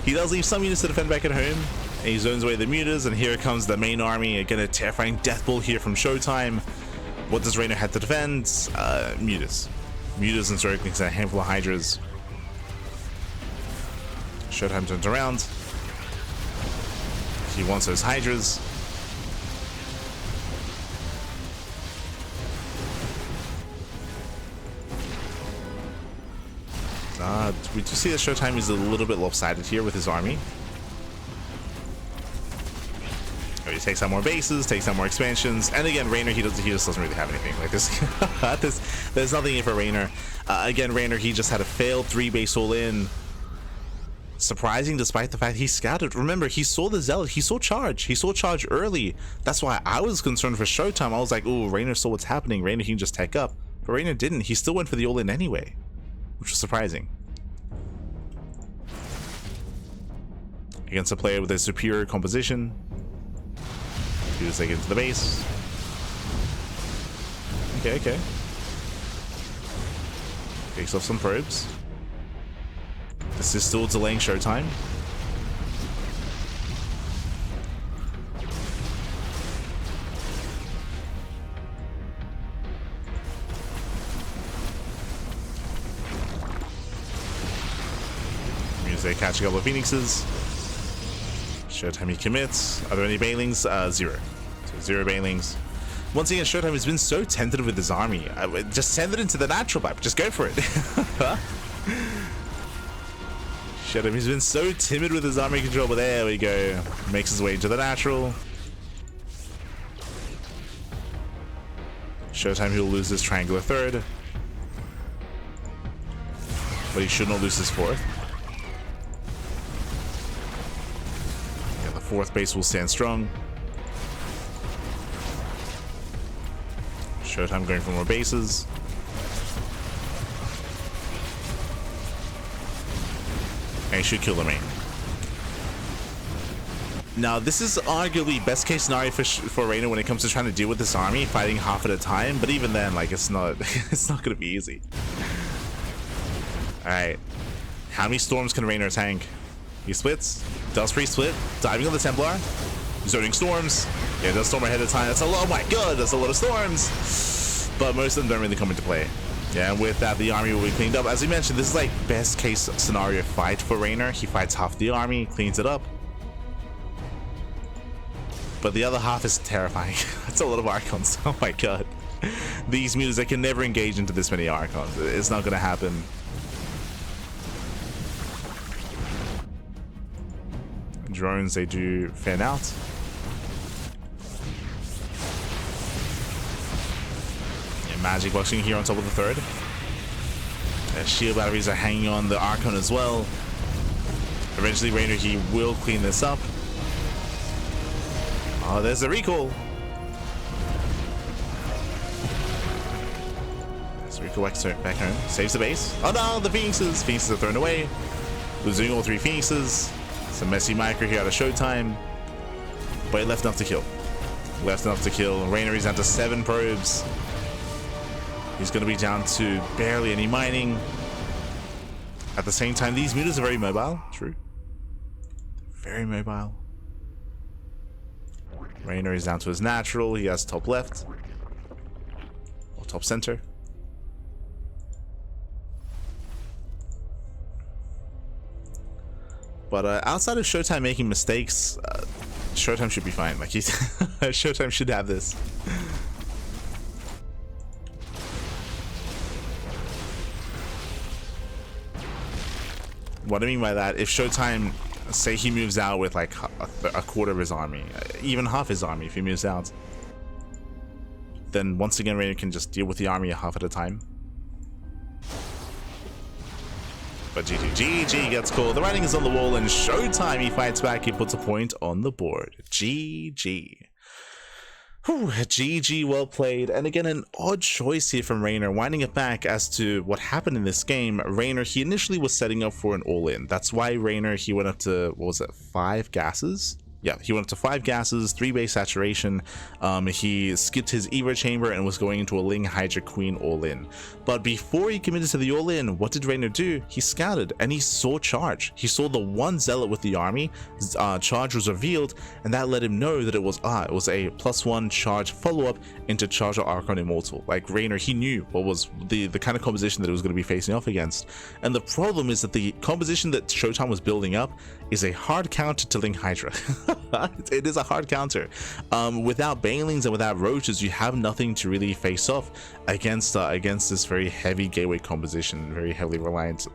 A: He does leave some units to defend back at home. And he zones away the mutas, and here comes the main army. Again, a terrifying death ball here from ShoWTimE. What does Reynor have to defend? Mutas. Mutas and Ducklings and a handful of Hydras. ShoWTimE turns around. He wants those Hydras. We do see that ShoWTimE is a little bit lopsided here with his army. Oh, he takes out more bases, takes out more expansions, and again, Reynor, he just doesn't really have anything like this. There's nothing here for Reynor. Again, Reynor, he just had a failed 3-base all-in. Surprising, despite the fact he scouted. Remember, he saw the Zealot, he saw charge early. That's why I was concerned for ShoWTimE. I was like, oh, Reynor saw what's happening. Reynor, he can just tech up, but Reynor didn't. He still went for the all-in anyway, which was surprising. Against a player with a superior composition. You just take it to the base. Okay. Takes off some probes. This is still delaying ShoWTimE. Music catching a couple of Phoenixes. ShoWTimE, he commits. Are there any Banelings? Zero. So 0 Banelings. Once again, ShoWTimE has been so tentative with his army. Just send it into the natural map. Just go for it. ShoWTimE, he's been so timid with his army control, but there we go. Makes his way into the natural. ShoWTimE, he'll lose his triangular 3rd. But he should not lose his 4th. 4th base will stand strong. ShoWTimE going for more bases. And he should kill the main. Now, this is arguably best case scenario for Reynor when it comes to trying to deal with this army, fighting half at a time. But even then, like, it's not gonna be easy. All right, how many storms can Reynor tank? He splits, does free split, diving on the Templar, zoning storms. Yeah, does storm ahead of time. That's a lot. Oh my god, that's a lot of storms. But most of them don't really come into play. Yeah, and with that, the army will be cleaned up. As we mentioned, this is like best case scenario fight for Reynor. He fights half the army, cleans it up. But the other half is terrifying. That's a lot of Archons. Oh my god. These mutas, they can never engage into this many Archons. It's not gonna happen. Drones, they do fan out. Yeah, magic boxing here on top of the 3rd. Shield batteries are hanging on the Archon as well. Eventually, Reynor, he will clean this up. Oh, there's the recall. There's the recall back home. Saves the base. Oh no, the Phoenixes. Phoenixes are thrown away. Losing all 3 Phoenixes. Some messy micro here out of ShoWTimE, but he left enough to kill. Reynor is down to 7 probes. He's going to be down to barely any mining. At the same time, these mutas are very mobile. True. Very mobile. Reynor is down to his natural. He has top left. Or top center. But outside of ShoWTimE making mistakes, ShoWTimE should be fine. Like ShoWTimE should have this. What I mean by that, if ShoWTimE, say he moves out with like a quarter of his army, even half his army, if he moves out, then once again Reynor can just deal with the army half at a time. But GG gets called. The writing is on the wall, and ShoWTimE, he fights back. He puts a point on the board. GG. Whew, GG, well played. And again, an odd choice here from Reynor. Winding it back as to what happened in this game, Reynor, he initially was setting up for an all-in. That's why Reynor, he went up to, what was it, 5 gases? Yeah, he went up to 5 gases, 3 base saturation. He skipped his Evo chamber and was going into a Ling Hydra Queen all-in. But before he committed to the all-in, what did Reynor do? He scouted and he saw charge. He saw the one zealot with the army. Charge was revealed, and that let him know that it was a +1 charge follow-up into Charger Archon Immortal. Like Reynor, he knew what was the kind of composition that it was going to be facing off against. And the problem is that the composition that ShoWTimE was building up is a hard counter to Ling Hydra. It is a hard counter. Without Banelings and without Roaches, you have nothing to really face off against this very heavy gateway composition, very heavily reliant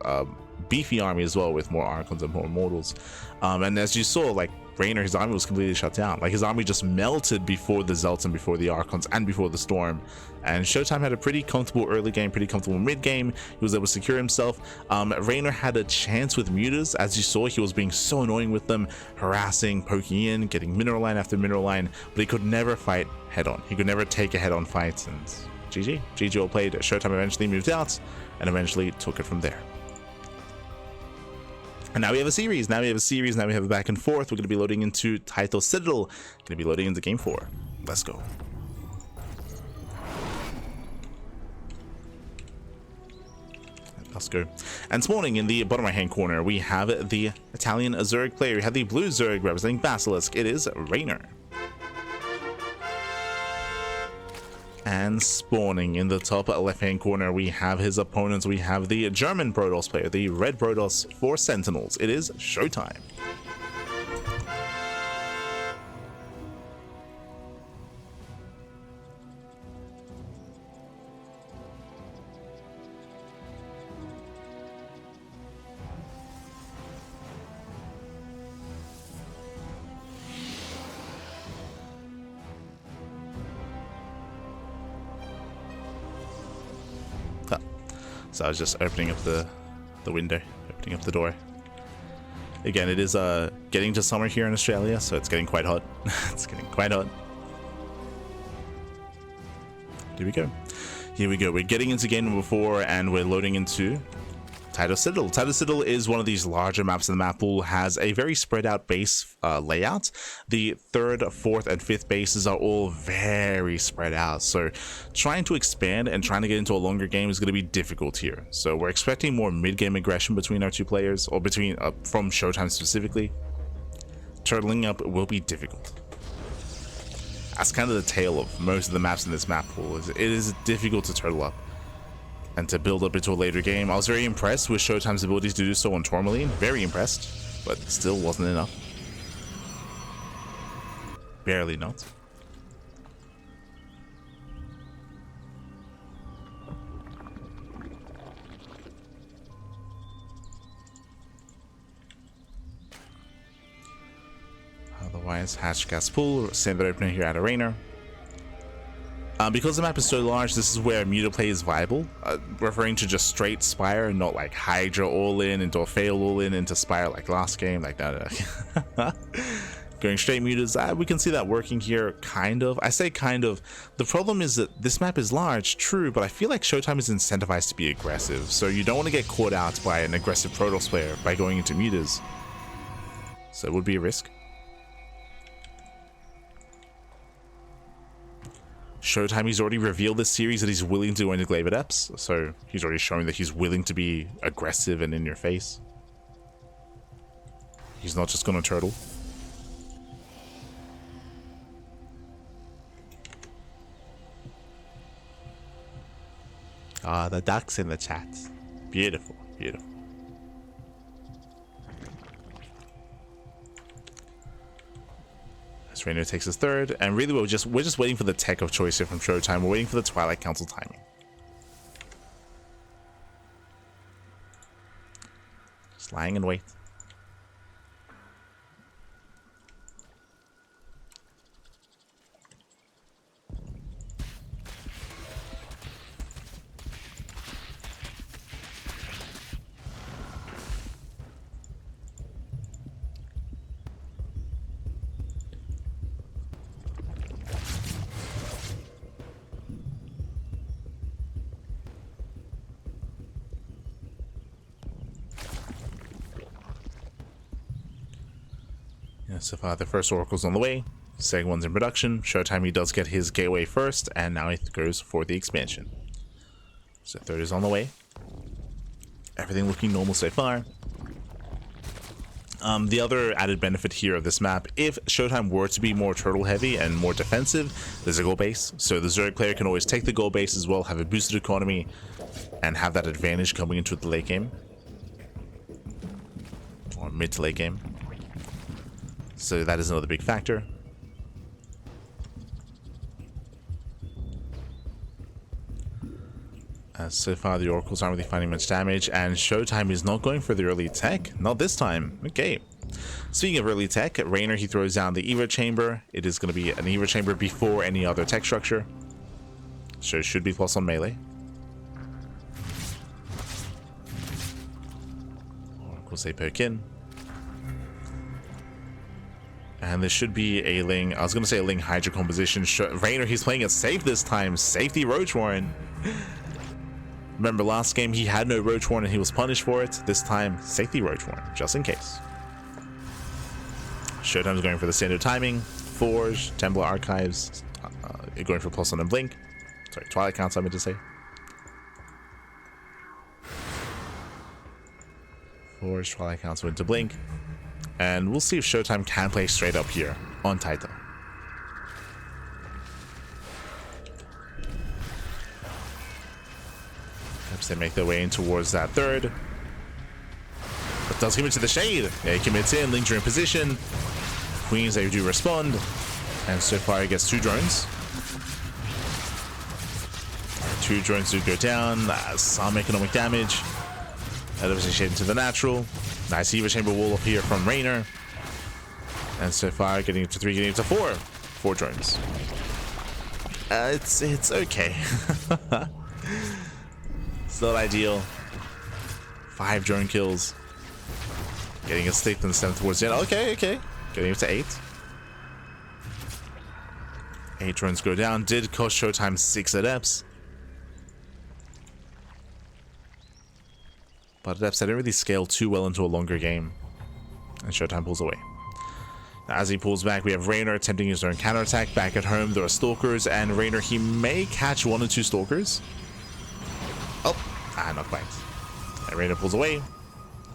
A: beefy army as well, with more Archons and more Immortals. And as you saw, like Reynor, his army was completely shut down. Like his army just melted before the Zealots and before the Archons and before the Storm. And ShoWTimE had a pretty comfortable early game, pretty comfortable mid game. He was able to secure himself. Reynor had a chance with Mutas. As you saw, he was being so annoying with them, harassing, poking in, getting mineral line after mineral line, but he could never fight head on. He could never take a head on fight, and GG well played. ShoWTimE eventually moved out and eventually took it from there. And now we have a series. Now we have a back and forth. We're going to be loading into Title Citadel. Going to be loading into Game 4. Let's go. Let's go. And spawning in the bottom right hand corner, we have the Italian Zerg player. We have the blue Zerg representing Basilisk. It is Reynor. And spawning in the top left hand corner, we have his opponents. We have the German Protoss player, the red Protoss for Sentinels. It is ShoWTimE. So I was just opening up the window, opening up the door. Again, it is getting to summer here in Australia, so it's getting quite hot. It's getting quite hot. Here we go. Here we go. We're getting into game number 4, and we're loading into Title Citadel. Title Citadel is one of these larger maps in the map pool, has a very spread out base layout. The 3rd, 4th, and 5th bases are all very spread out. So trying to expand and trying to get into a longer game is going to be difficult here. So we're expecting more mid-game aggression between our two players, or between from ShoWTimE specifically. Turtling up will be difficult. That's kind of the tale of most of the maps in this map pool. It is difficult to turtle up and to build up into a later game. I was very impressed with ShoWTimE's ability to do so on Tourmaline. Very impressed, but still wasn't enough. Barely not. Otherwise, hatch gas pool, standard opener here at Reynor. Because the map is so large, this is where Muta play is viable, referring to just straight Spire, not like Hydra all-in into a Fail all-in into Spire like last game, like that. Going straight Mutas, we can see that working here, kind of. I say kind of. The problem is that this map is large, true, but I feel like ShoWTimE is incentivized to be aggressive, so you don't want to get caught out by an aggressive Protoss player by going into Mutas. So it would be a risk. ShoWTimE, he's already revealed this series that he's willing to go into Glaive Adepts, so he's already showing that he's willing to be aggressive and in your face. He's not just gonna turtle. Ah, the ducks in the chat. Beautiful, beautiful. Reynor takes his 3rd, and really we're just waiting for the tech of choice here from ShoWTimE. We're waiting for the Twilight Council timing. Just lying in wait. Yeah, so far the first Oracle's on the way. Second one's in production. ShoWTimE, he does get his gateway first, and now he goes for the expansion. So third is on the way. Everything looking normal so far. The other added benefit here of this map, if ShoWTimE were to be more turtle heavy and more defensive, there's a gold base. So the Zerg player can always take the gold base as well, have a boosted economy, and have that advantage coming into the late game. Or mid to late game. So that is another big factor. So far the Oracles aren't really finding much damage, and ShoWTimE is not going for the early tech. Not this time. Okay. Speaking of early tech, Reynor, he throws down the Evo chamber. It is going to be an Evo chamber before any other tech structure. So it should be plus on melee. Oracles, they poke in. And there should be a Ling, I was going to say a Ling Hydra composition. Reynor, he's playing it safe this time. Safety Roach Warren. Remember last game he had no Roach Warren and he was punished for it. This time, safety Roach Warren, just in case. ShoWTimE's going for the standard timing. Forge, Templar Archives, going for plus on and blink. Sorry, Twilight Council I meant to say. Forge, Twilight Council into blink. And we'll see if ShoWTimE can play straight up here on Titan. They make their way in towards that third. But does commit to the shade. Yeah, he commits in, Lings are in position. Queens, they do respond. And so far he gets 2 drones. 2 drones do go down. Some economic damage. Elevation shade into the natural. Nice Evo chamber wall up here from Reynor. And so far getting to 3, getting to 4. 4 drones. It's okay. It's not ideal. 5 drone kills. Getting a 6th and 7th towards the end. Okay. Getting up to 8. 8 drones go down. Did cost ShoWTimE 6 adepts. But adepts didn't really scale too well into a longer game. And ShoWTimE pulls away. Now, as he pulls back, we have Reynor attempting his own counterattack. Back at home, there are Stalkers, and Reynor, he may catch 1 or 2 Stalkers. Not quite. And Reynor pulls away,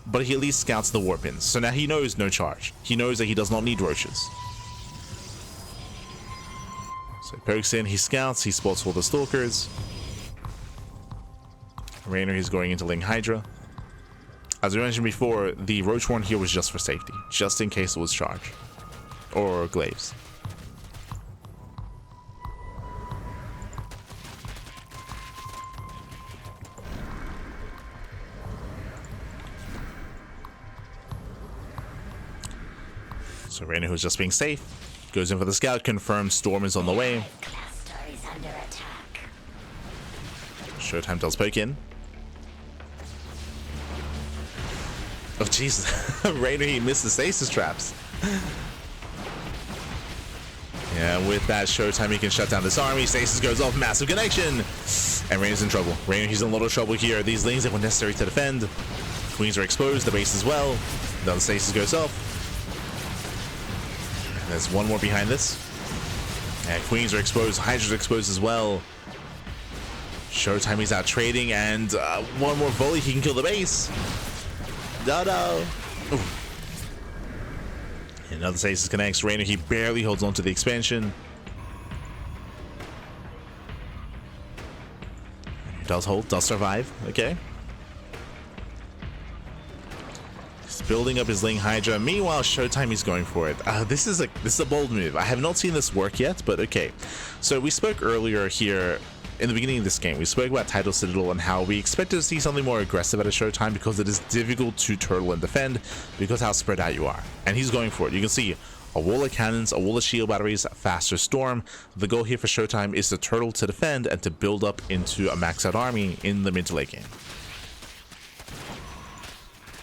A: but he at least scouts the war pins. So now he knows no charge. He knows that he does not need roaches. So he pokes in, he scouts, he spots all the Stalkers. Reynor, he's going into Ling Hydra. As we mentioned before, the Roach Warren here was just for safety, just in case it was charge or glaives. So Reynor, who's just being safe, goes in for the scout, confirms Storm is on the way. ShoWTimE does poke in. Oh jeez, Reynor, he missed the stasis traps. Yeah, with that ShoWTimE, he can shut down this army. Stasis goes off, massive connection, and Reynor's in trouble. Reynor, he's in a lot of trouble here. These Lings that were necessary to defend. Queens are exposed, the base as well. Then the stasis goes off. There's 1 more behind this. And Queens are exposed. Hydra's exposed as well. ShoWTimE is out trading. And 1 more volley. He can kill the base. No. Ooh. Another stasis connects. Reynor, he barely holds on to the expansion. He does hold. Does survive. Okay. Building up his Ling Hydra. Meanwhile, ShoWTimE is going for it. This is a bold move. I have not seen this work yet, but okay. So we spoke earlier here in the beginning of this game. We spoke about Tidal Citadel and how we expected to see something more aggressive at a ShoWTimE because it is difficult to turtle and defend because how spread out you are. And he's going for it. You can see a wall of cannons, a wall of shield batteries, faster storm. The goal here for ShoWTimE is to turtle to defend and to build up into a maxed out army in the mid to late game.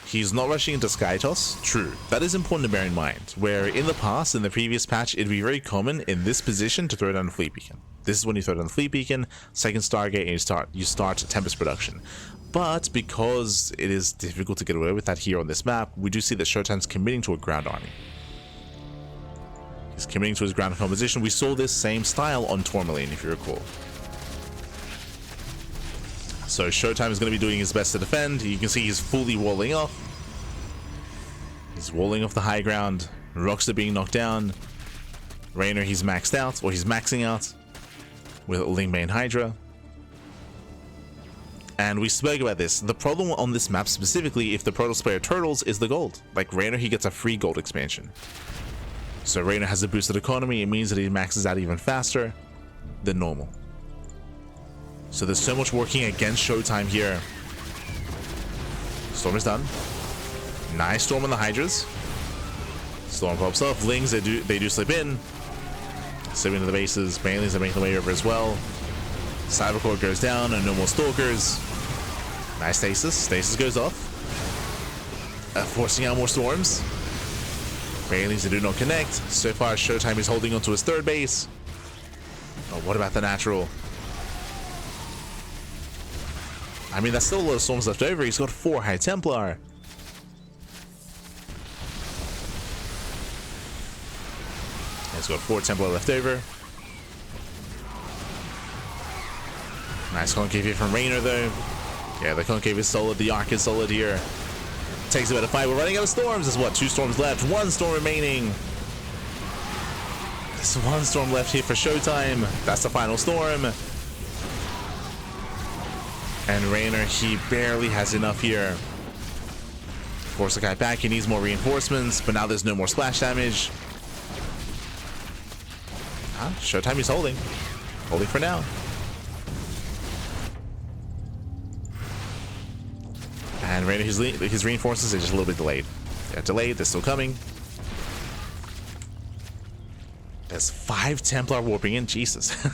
A: He's not rushing into Sky Toss, true. That is important to bear in mind, where in the past, in the previous patch, it'd be very common in this position to throw down a Fleet Beacon. This is when you throw down the Fleet Beacon, second Stargate, and you start Tempest production. But because it is difficult to get away with that here on this map, we do see that ShoWTimE's committing to a ground army. He's committing to his ground composition. We saw this same style on Tourmaline, if you recall. So ShoWTimE is going to be doing his best to defend. You can see he's fully walling off. He's walling off the high ground. Rocks are being knocked down. Reynor, he's maxed out, or he's maxing out with Lingbane Hydra. And we spoke about this. The problem on this map specifically, if the Protoss player turtles, is the gold. Like Reynor, he gets a free gold expansion. So Reynor has a boosted economy. It means that he maxes out even faster than normal. So there's so much working against ShoWTimE here. Storm is done. Nice Storm on the Hydras. Storm pops off. Lings, they do slip in. Slip into the bases. Banelings are making their way over as well. Cybercore goes down and no more Stalkers. Nice Stasis. Stasis goes off. Forcing out more Storms. Banelings, they do not connect. So far, ShoWTimE is holding onto his third base. Oh, what about the natural? I mean, that's still a lot of Storms left over. He's got 4 High Templar. He's got 4 Templar left over. Nice concave here from Reynor, though. Yeah, the concave is solid. The arc is solid here. Takes a bit of fight. We're running out of Storms. There's what? 2 Storms left. 1 Storm remaining. There's 1 Storm left here for ShoWTimE. That's the final Storm. And Reynor, he barely has enough here. Force the guy back. He needs more reinforcements, but now there's no more splash damage. ShoWTimE is holding. Holding for now. And Reynor, his reinforcements are just a little bit delayed. Yeah, delayed. They're still coming. There's 5 Templar warping in. Jesus.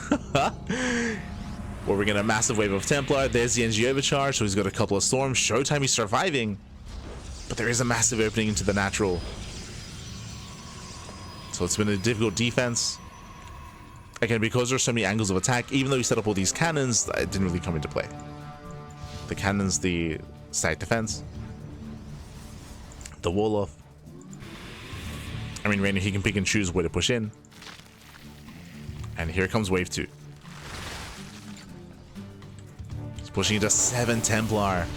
A: Warping in a massive wave of Templar. There's the NG overcharge, so he's got a couple of Storms. ShoWTimE is surviving. But there is a massive opening into the natural. So it's been a difficult defense. Again, because there's so many angles of attack, even though he set up all these cannons, it didn't really come into play. The cannons, the static defense, the wall off. I mean, Reynor, he can pick and choose where to push in. And here comes wave 2. He's pushing into 7 Templar.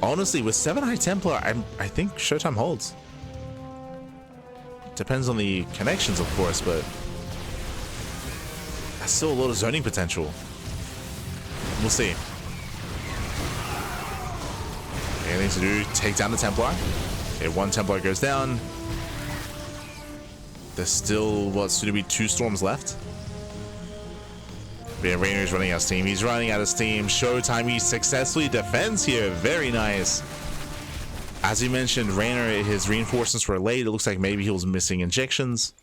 A: Honestly, with 7 High Templar, I think ShoWTimE holds. Depends on the connections, of course, but that's still a lot of zoning potential. We'll see. Anything to do, take down the Templar. Okay, 1 Templar goes down. There's still what's to be 2 Storms left. But yeah, Reynor is running out of steam. He's running out of steam. ShoWTimE, he successfully defends here. Very nice. As you mentioned, Reynor, his reinforcements were late. It looks like maybe he was missing injections.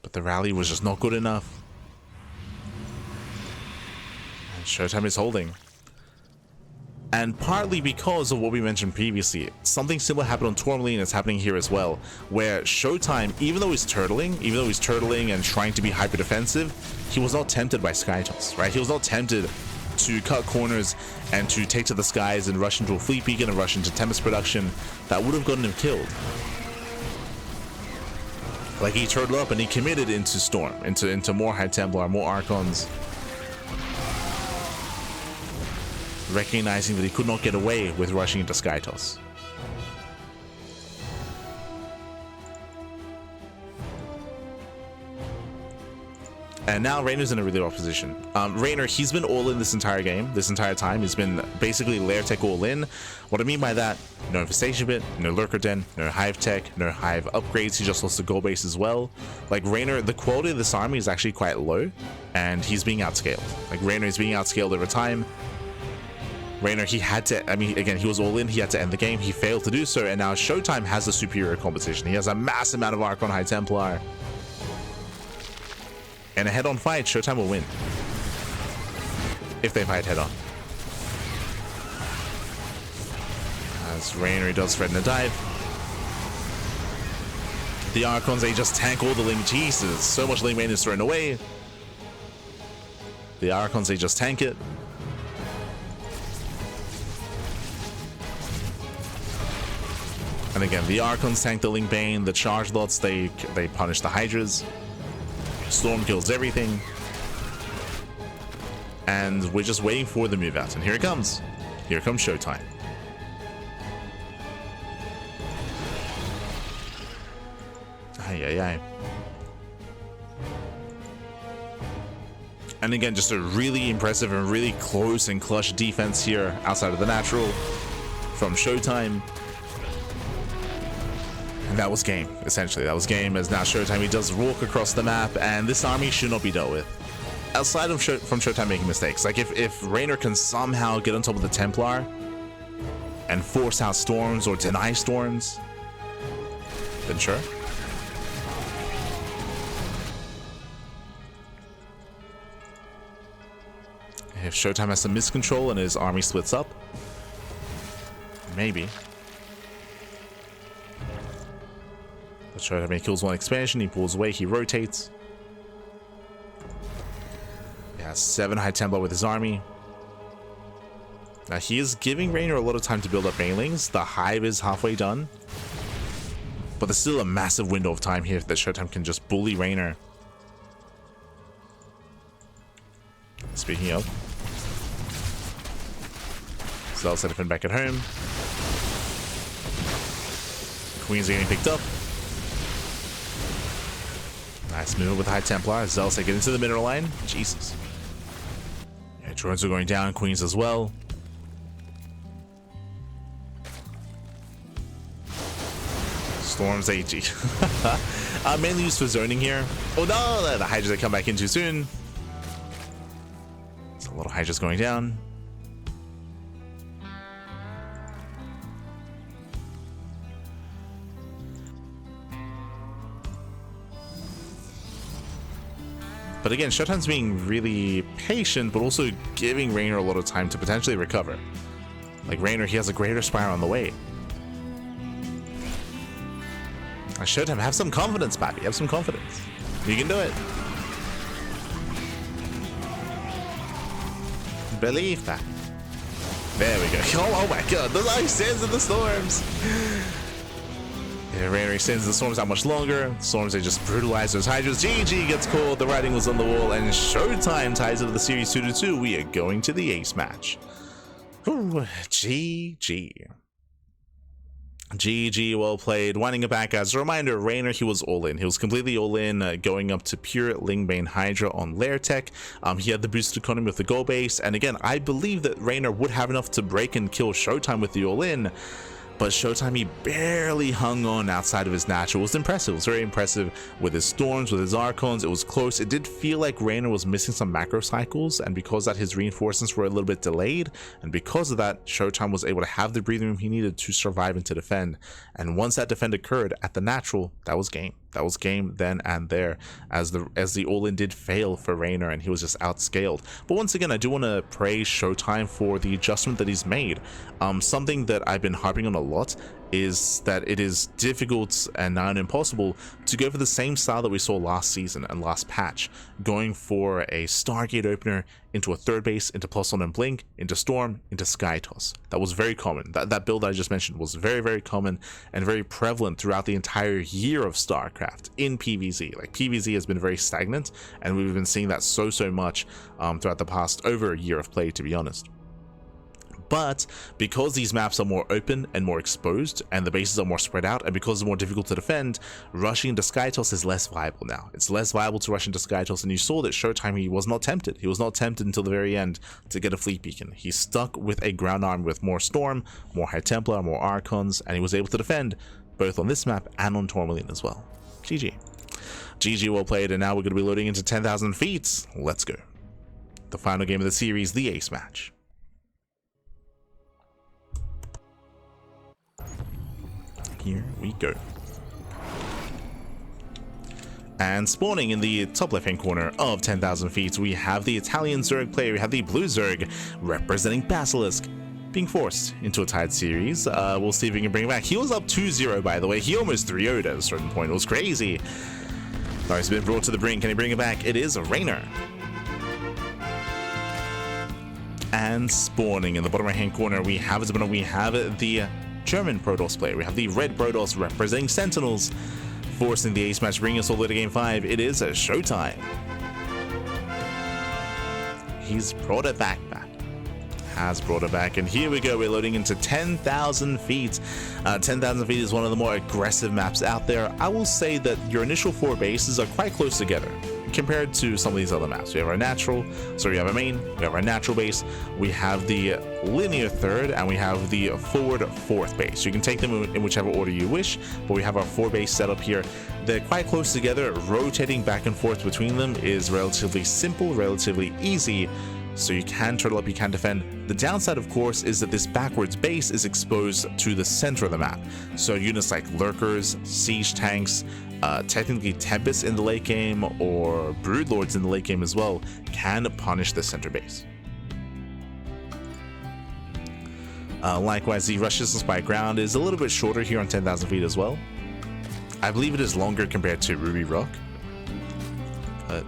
A: But the rally was just not good enough. And ShoWTimE is holding. And partly because of what we mentioned previously, something similar happened on Tourmaline and it's happening here as well, where ShoWTimE, even though he's turtling and trying to be hyper defensive, he was not tempted by Skytoss, right? He was not tempted to cut corners and to take to the skies and rush into a fleet beacon and rush into Tempest production. That would have gotten him killed. Like, he turtled up and he committed into Storm, into more High Templar, more Archons, recognizing that he could not get away with rushing into Skytoss. And now Reynor's in a really rough position. Reynor, he's been all in this entire game, this entire time. He's been basically lair tech all in. What I mean by that, no infestation bit, no lurker den, no hive tech, no hive upgrades. He just lost the gold base as well. Like, Reynor, the quality of this army is actually quite low, and he's being outscaled. Like, Reynor is being outscaled over time. Reynor, he had to, I mean, again, he was all in, he had to end the game. He failed to do so, and now ShoWTimE has the superior competition. He has a massive amount of Archon High Templar. In a head-on fight, ShoWTimE will win. If they fight head-on. As Reynor does threaten a dive. The Archons, they just tank all the Ling. Jesus, so much Ling Main is thrown away. The Archons, they just tank it. And again, the Archons tank the Link Bane, the charge lots, they punish the Hydras. Storm kills everything. And we're just waiting for the move out. And here it comes. Here comes ShoWTimE. Ay. And again, just a really impressive and really close and clutch defense here outside of the natural from ShoWTimE. And that was game, essentially. That was game, as now ShoWTimE, he does walk across the map, and this army should not be dealt with. Outside of from ShoWTimE making mistakes, like if Reynor can somehow get on top of the Templar and force out storms or deny storms, then sure. If ShoWTimE has some miscontrol and his army splits up, maybe. But ShoWTimE kills one expansion, he pulls away, he rotates. He has 7 High Templar with his army. Now he is giving Reynor a lot of time to build up banelings. The hive is halfway done. But there's still a massive window of time here that ShoWTimE can just bully Reynor. Speaking of, Zell set defend back at home. Queens are getting picked up. Nice move with High Templar. Zell set get into the middle line. Jesus. Yeah, drones are going down. Queens as well. Storms AG. Mainly used for zoning here. Oh no, the Hydras that come back in too soon. There's a lot of Hydras going down. But again, ShoWTimE's being really patient, but also giving Reynor a lot of time to potentially recover. Like Reynor, he has a greater spire on the way. ShoWTimE, have some confidence, Pappy. Have some confidence. You can do it. Believe, Pappy. There we go. Oh my god, the light stands in the storms. Yeah, Reynor extends the storms out much longer. Storms, they just brutalize those Hydras. GG gets called. The writing was on the wall, and ShoWTimE ties into the series 2-2. We are going to the ace match. Ooh, GG. GG, well played. Winding it back, as a reminder, Reynor, he was all in. He was completely all in, going up to pure Lingbane Hydra on Lair Tech. He had the boosted economy with the gold base, and again, I believe that Reynor would have enough to break and kill ShoWTimE with the all in. But ShoWTimE, he barely hung on outside of his natural. It was impressive. It was very impressive with his storms, with his archons. It was close. It did feel like Reynor was missing some macro cycles, and because of that, his reinforcements were a little bit delayed. And because of that, ShoWTimE was able to have the breathing room he needed to survive and to defend. And once that defend occurred at the natural, that was game. That was game then and there, as the all-in did fail for Reynor, and he was just outscaled. But once again, I do want to praise ShoWTimE for the adjustment that he's made. Something that I've been harping on a lot is that it is difficult and not impossible to go for the same style that we saw last season and last patch, going for a Stargate opener into a third base, into +1 and blink, into storm, into sky toss. That was very common. That build I just mentioned was very, very common and very prevalent throughout the entire year of StarCraft in PvZ. Like, PvZ has been very stagnant, and we've been seeing that so much throughout the past over a year of play, to be honest. But because these maps are more open and more exposed, and the bases are more spread out, and because they're more difficult to defend, rushing into Skytoss is less viable now. It's less viable to rush into Skytoss, and you saw that ShoWTimE, he was not tempted. He was not tempted until the very end to get a fleet beacon. He stuck with a ground army with more Storm, more High Templar, more Archons, and he was able to defend both on this map and on Tourmaline as well. GG. GG, well played, and now we're going to be loading into 10,000 feet. Let's go. The final game of the series, the ace match. Here we go. And spawning in the top left hand corner of 10,000 feet, we have the Italian Zerg player. We have the blue Zerg representing Basilisk, being forced into a tied series. We'll see if we can bring it back. He was up 2-0, by the way. He almost 3-0'd at a certain point. It was crazy. Now he's been brought to the brink. Can he bring it back? It is Reynor. And spawning in the bottom right hand corner, we have the German Protoss player. We have the red Protoss representing Sentinels, forcing the ace match, bringing us all the way to game 5. It is a ShoWTimE. He's brought it back. Has brought it back, and here we go. We're loading into 10,000 feet. 10,000 feet is one of the more aggressive maps out there. I will say that your initial 4 bases are quite close together compared to some of these other maps. We have our natural, so we have our main, we have our natural base, we have the linear 3rd, and we have the forward 4th base. You can take them in whichever order you wish, but we have our 4 base set up here. They're quite close together. Rotating back and forth between them is relatively simple, relatively easy. So you can turtle up, you can defend. The downside, of course, is that this backwards base is exposed to the center of the map. So units like lurkers, siege tanks, technically Tempests in the late game, or Broodlords in the late game as well, can punish the center base. Likewise, the rush distance by ground is a little bit shorter here on 10,000 feet as well. I believe it is longer compared to Ruby Rock, but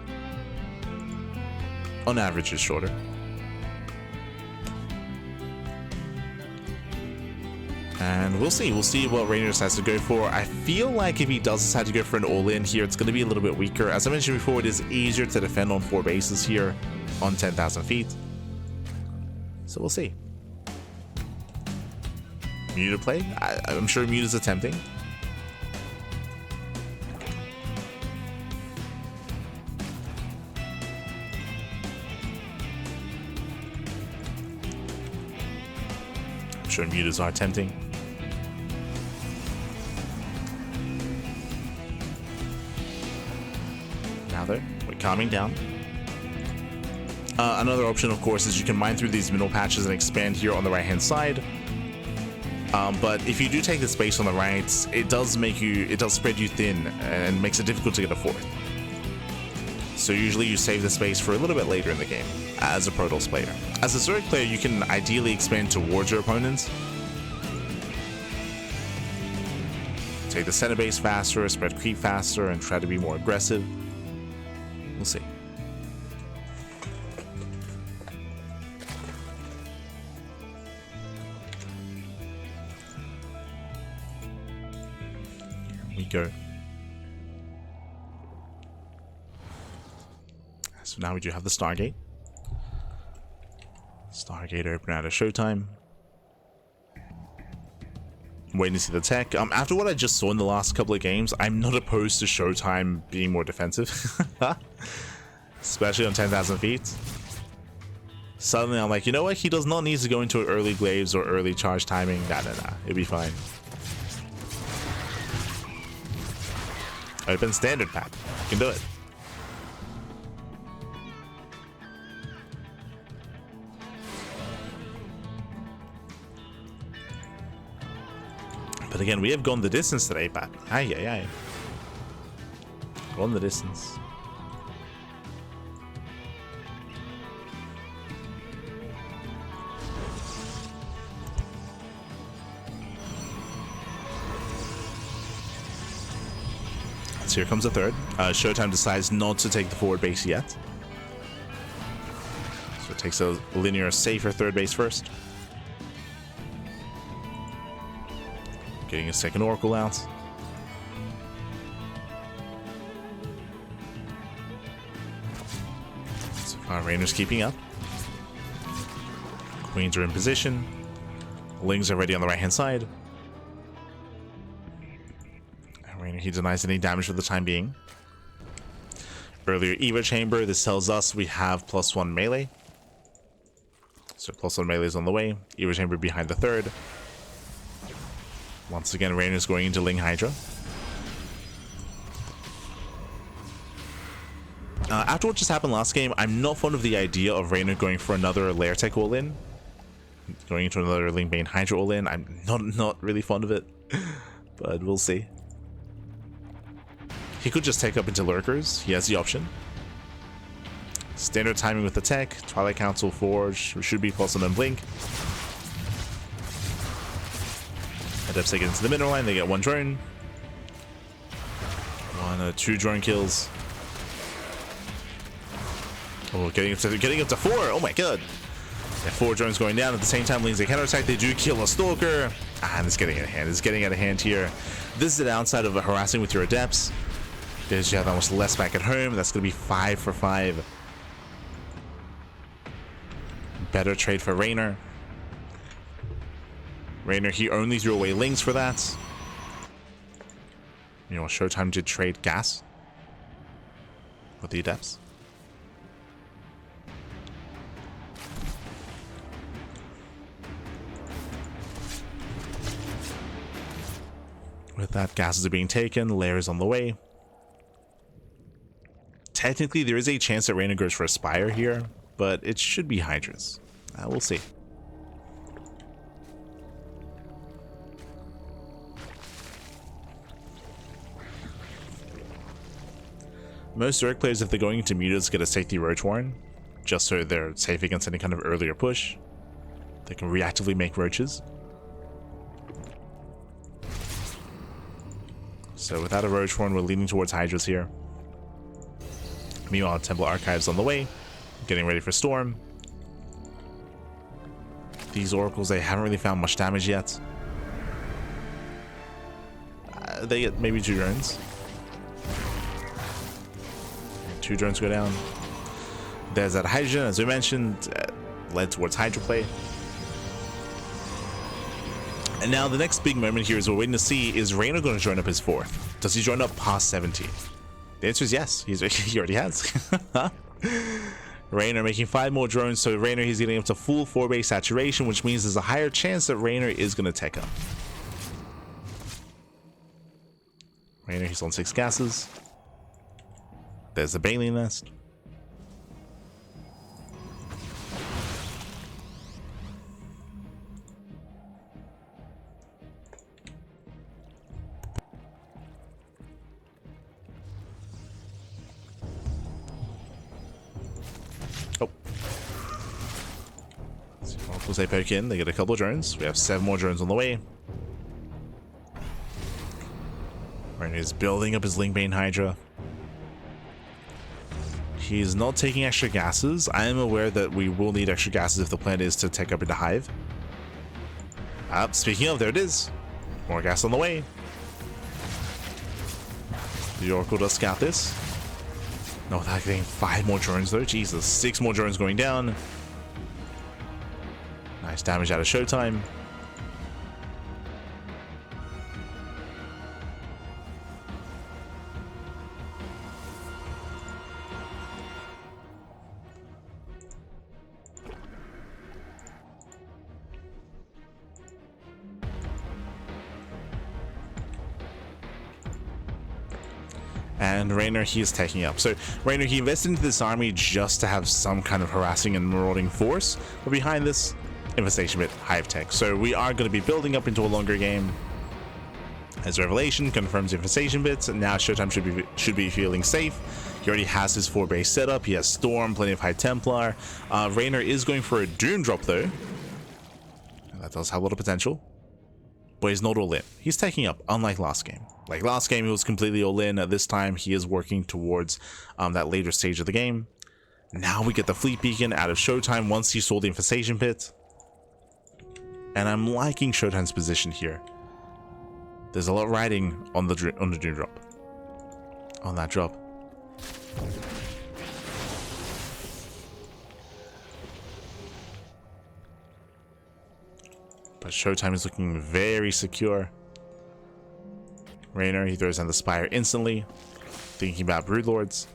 A: on average is shorter. And we'll see what Reynor decides to go for. I feel like if he does decide to go for an all-in here, it's going to be a little bit weaker. As I mentioned before, it is easier to defend on 4 bases here on 10,000 feet. So we'll see. Muta play? I'm sure Muta's attempting. I'm sure Mutas are attempting. Now though, we're calming down. Another option, of course, is you can mine through these middle patches and expand here on the right-hand side. But if you do take the space on the right, it does spread you thin and makes it difficult to get a 4th. So usually you save the space for a little bit later in the game as a Protoss player. As a Zerg player, you can ideally expand towards your opponents. Take the center base faster, spread creep faster, and try to be more aggressive. We'll see. Here we go. So now we do have the Stargate. Stargate open out of ShoWTimE. I'm waiting to see the tech. After what I just saw in the last couple of games, I'm not opposed to ShoWTimE being more defensive. Especially on 10,000 feet. Suddenly I'm like, you know what? He does not need to go into early glaives or early charge timing. Nah. It'll be fine. Open standard pack. You can do it. But again, we have gone the distance today, Pat. Aye. Gone the distance. So here comes the 3rd. ShoWTimE decides not to take the forward base yet. So it takes a linear, safer 3rd base first. Getting a 2nd Oracle out. So far, Reynor's keeping up. Queens are in position. Lings are ready on the right-hand side. And Reynor, he denies any damage for the time being. Earlier Evo Chamber, this tells us we have +1 melee. So +1 melee is on the way. Evo Chamber behind the 3rd. Once again, Reynor's going into Ling Hydra. After what just happened last game, I'm not fond of the idea of Reynor going for another Lair Tech all-in. Going into another Ling Bane Hydra all-in. I'm not really fond of it. But we'll see. He could just take up into Lurkers. He has the option. Standard timing with the tech. Twilight Council Forge. Should be plus on Blink. Adepts take it into the middle line. They get 1 drone. 2 drone kills. Oh, getting up to 4. Oh my god. Yeah, 4 drones going down at the same time. Lings they counterattack. They do kill a Stalker. And it's getting out of hand. It's getting out of hand here. This is the downside of harassing with your adepts. Because you have that much less back at home. That's going to be 5 for 5. Better trade for Reynor. Reynor, he only threw away links for that. You know, ShoWTimE did trade gas with the adepts. With that, gases are being taken, layers on the way. Technically, there is a chance that Reynor goes for a Spire here, but it should be Hydras. We'll see. Most Zerg players, if they're going into mutas, get a safety Roach Warren, just so they're safe against any kind of earlier push. They can reactively make Roaches. So without a Roach Warren, we're leaning towards Hydras here. Meanwhile, Temple Archives on the way, getting ready for Storm. These Oracles, they haven't really found much damage yet. They get maybe 2 drones. 2 drones go down. There's that Hydra, as we mentioned, led towards Hydra play. And now the next big moment here is we're waiting to see, is Reynor going to join up his 4th? Does he join up past 17? The answer is yes. He already has. Reynor making 5 more drones, so Reynor, he's getting up to full 4-base saturation, which means there's a higher chance that Reynor is going to tech up. Reynor, he's on 6 gases. There's the Bailey nest. Oh. So once they poke in, they get a couple of drones. We have 7 more drones on the way. Reynor is building up his Lingbane Hydra. He's not taking extra gases. I am aware that we will need extra gases if the plan is to take up into Hive. Speaking of, there it is. More gas on the way. The Oracle does scout this. No, they're getting 5 more drones though. Jesus, 6 more drones going down. Nice damage out of ShoWTimE. And Reynor, he is taking up. So Reynor, he invested into this army just to have some kind of harassing and marauding force. But behind this, Infestation bit, Hive Tech. So we are going to be building up into a longer game. As Revelation confirms Infestation bits, and now ShoWTimE should be feeling safe. He already has his 4-base setup. He has Storm, plenty of High Templar. Reynor is going for a Doom drop though. That does have a lot of potential. But he's not all in. He's taking up, unlike last game. Like last game, he was completely all in. This time, he is working towards that later stage of the game. Now we get the Fleet Beacon out of ShoWTimE once he sold the Infestation Pit. And I'm liking ShoWTimE's position here. There's a lot riding on the Doom drop. On that drop. But ShoWTimE is looking very secure. Reynor, he throws down the Spire instantly, thinking about Broodlords.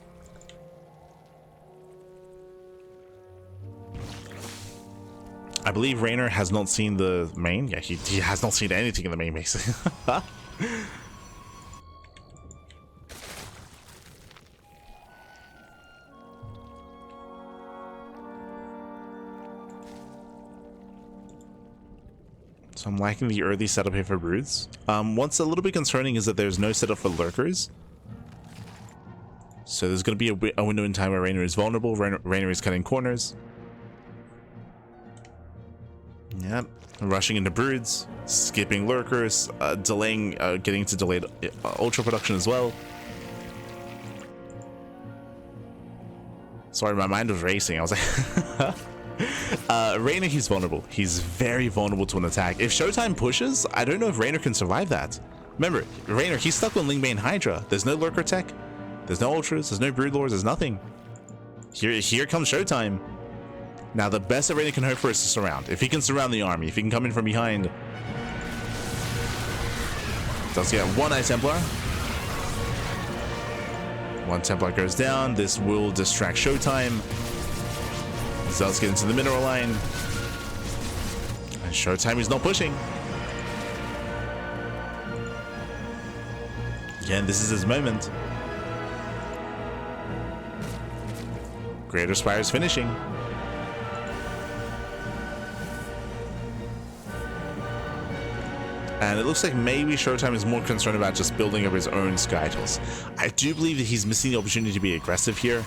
A: I believe Reynor has not seen the main. Yeah, he has not seen anything in the main base. So I'm liking the early setup here for Broods. What's a little bit concerning is that there's no setup for Lurkers. So there's going to be a window in time where Reynor is vulnerable. Reynor is cutting corners. Yep. Rushing into Broods. Skipping Lurkers. Delaying, getting into delayed Ultra production as well. Sorry, my mind was racing. I was like... Reynor, he's vulnerable. He's very vulnerable to an attack. If ShoWTimE pushes, I don't know if Reynor can survive that. Remember, Reynor, he's stuck on Lingbane Hydra. There's no Lurker tech. There's no Ultras. There's no Broodlords. There's nothing. Here comes ShoWTimE. Now, the best that Reynor can hope for is to surround. If he can surround the army, if he can come in from behind. Does get one High Templar. One Templar goes down. This will distract ShoWTimE. Does get into the mineral line. And ShoWTimE is not pushing. Again, this is his moment. Greater Spire is finishing. And it looks like maybe ShoWTimE is more concerned about just building up his own Sky Tiles. I do believe that he's missing the opportunity to be aggressive here.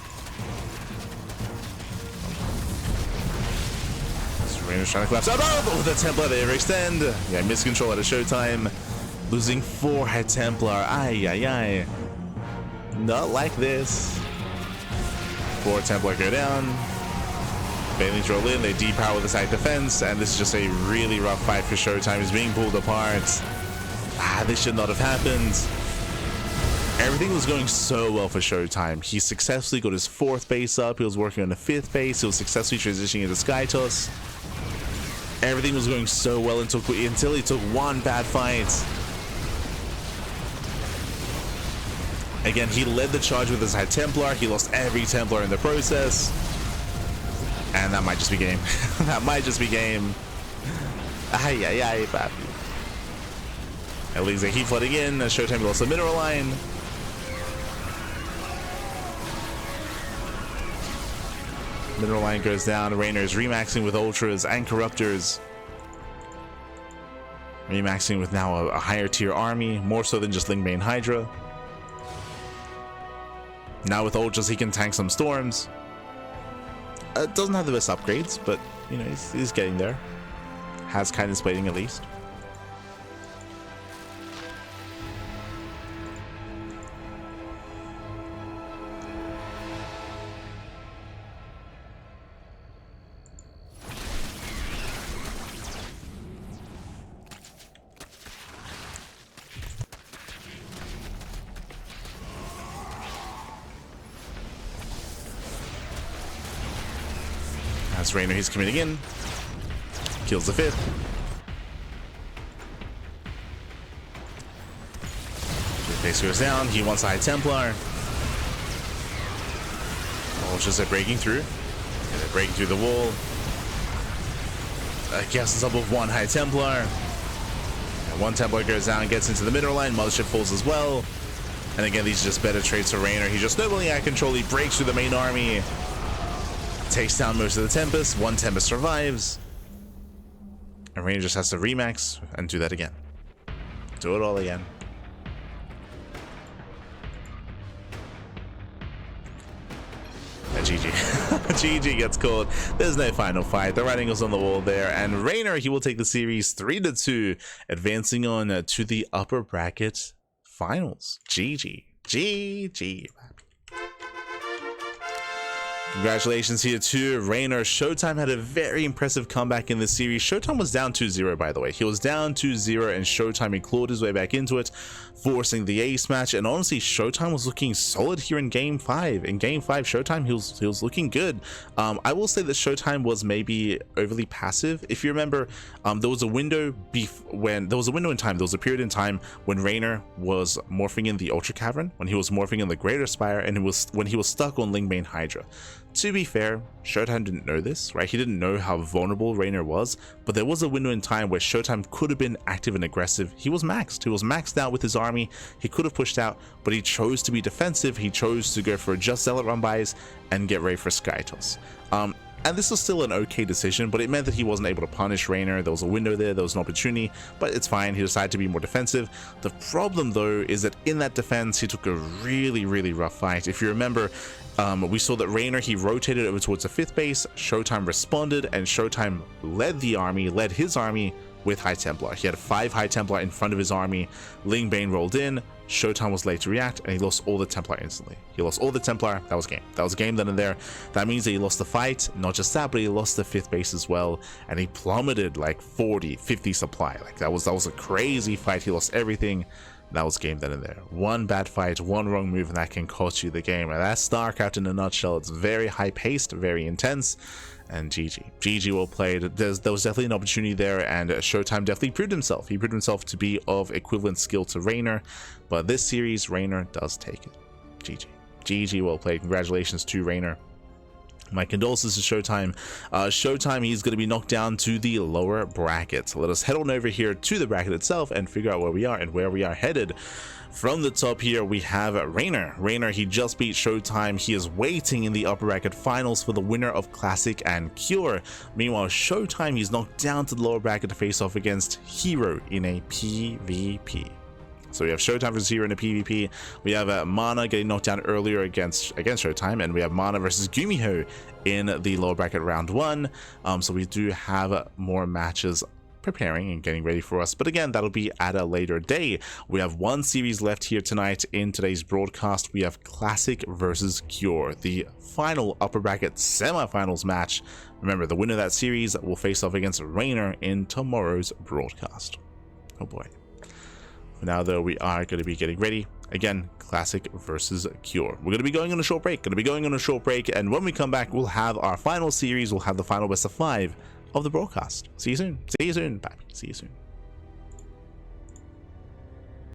A: Reynor's trying to collapse out. Oh, but with a Templar, they overextend. Yeah, miscontrol out of ShoWTimE. Losing 4 High Templar. Ay, ay, ay. Not like this. 4 Templar go down. Banelings roll in, they depower the side defense, and this is just a really rough fight for ShoWTimE. He's being pulled apart. This should not have happened. Everything was going so well for ShoWTimE. He successfully got his 4th base up. He was working on the 5th base. He was successfully transitioning into Sky Toss. Everything was going so well until he took one bad fight. Again, he led the charge with his High Templar. He lost every Templar in the process. And that might just be game. That might just be game. Ay, ay, ay, papi. At least they keep flooding in. ShoWTimE lost the mineral line. Mineral line goes down. Reynor is remaxing with Ultras and Corruptors. Remaxing with now a higher tier army, more so than just Lingbane Hydra. Now with Ultras, he can tank some Storms. Doesn't have the best upgrades, but you know, he's getting there. Has Kindness Plating at least. That's Reynor, he's committing in. Kills the 5th. The base goes down. He wants a High Templar. Ultras are breaking through. And they're breaking through the wall. Gets on top of 1 High Templar. And 1 Templar goes down, gets into the middle line. Mothership falls as well. And again, these are just better trades for Reynor. He just snowballing out control. He breaks through the main army. Takes down most of the Tempest. 1 Tempest survives. And Reynor just has to remax and do that again. Do it all again. And GG. GG gets called. There's no final fight. The writing was on the wall there. And Reynor, he will take the series 3-2, advancing on to the upper bracket finals. GG. GG. Congratulations here to Reynor. ShoWTimE had a very impressive comeback in this series. ShoWTimE was down 2-0, by the way. He was down 2-0, and ShoWTimE clawed his way back into it, forcing the ace match. And honestly, ShoWTimE was looking solid here in Game 5. In Game 5, ShoWTimE, he was looking good. I will say that ShoWTimE was maybe overly passive. If you remember, there was a window in time. There was a period in time when Reynor was morphing in the Ultra Cavern, when he was morphing in the Greater Spire, and when he was stuck on Lingbane Hydra. To be fair, ShoWTimE didn't know this, right? He didn't know how vulnerable Reynor was, but there was a window in time where ShoWTimE could have been active and aggressive. He was maxed. He was maxed out with his army. He could have pushed out, but he chose to be defensive. He chose to go for a just Zealot run bys and get ready for Sky Toss. And this was still an okay decision, but it meant that he wasn't able to punish Reynor. There was a window there, there was an opportunity, but it's fine. He decided to be more defensive. The problem, though, is that in that defense, he took a really, really rough fight. If you remember, we saw that Reynor, he rotated over towards the 5th base. ShoWTimE responded, and ShoWTimE led his army with High Templar. He had 5 High Templar in front of his army. Ling Bane rolled in. ShoWTimE was late to react, and he lost all the Templar instantly. He lost all the Templar. That was game. That was a game then and there. That means that he lost the fight. Not just that, but he lost the 5th base as well, and he plummeted like 40, 50 supply. Like that was a crazy fight. He lost everything. That was game then and there. One bad fight, one wrong move, and that can cost you the game. And that's StarCraft in a nutshell. It's very high paced, very intense. And GG well played. There was definitely an opportunity there, and ShoWTimE definitely proved himself. He proved himself to be of equivalent skill to Reynor, but this series Reynor does take it. GG well played. Congratulations to Reynor. My condolences to ShoWTimE. ShoWTimE, he's going to be knocked down to the lower bracket. So let us head on over here to the bracket itself and figure out where we are and where we are headed. From the top here, we have Reynor. Reynor, he just beat ShoWTimE. He is waiting in the upper bracket finals for the winner of Classic and Cure. Meanwhile, ShoWTimE, he's knocked down to the lower bracket to face off against Hero in a PvP. So we have ShoWTimE versus Hero in a PvP. We have Mana getting knocked down earlier against ShoWTimE, and we have Mana versus Gumiho in the lower bracket round 1. So we do have more matches preparing and getting ready for us, but again, that'll be at a later day. We have one series left here tonight in today's broadcast. We have Classic versus Cure, the final upper bracket semifinals match. Remember, the winner of that series will face off against Reynor in tomorrow's broadcast. Oh boy. For now though, we are going to be getting ready. Again, Classic versus Cure. We're going to be going on a short break, and when we come back, we'll have our final series. We'll have the final best of 5 of the broadcast. See you soon. Bye. See you soon.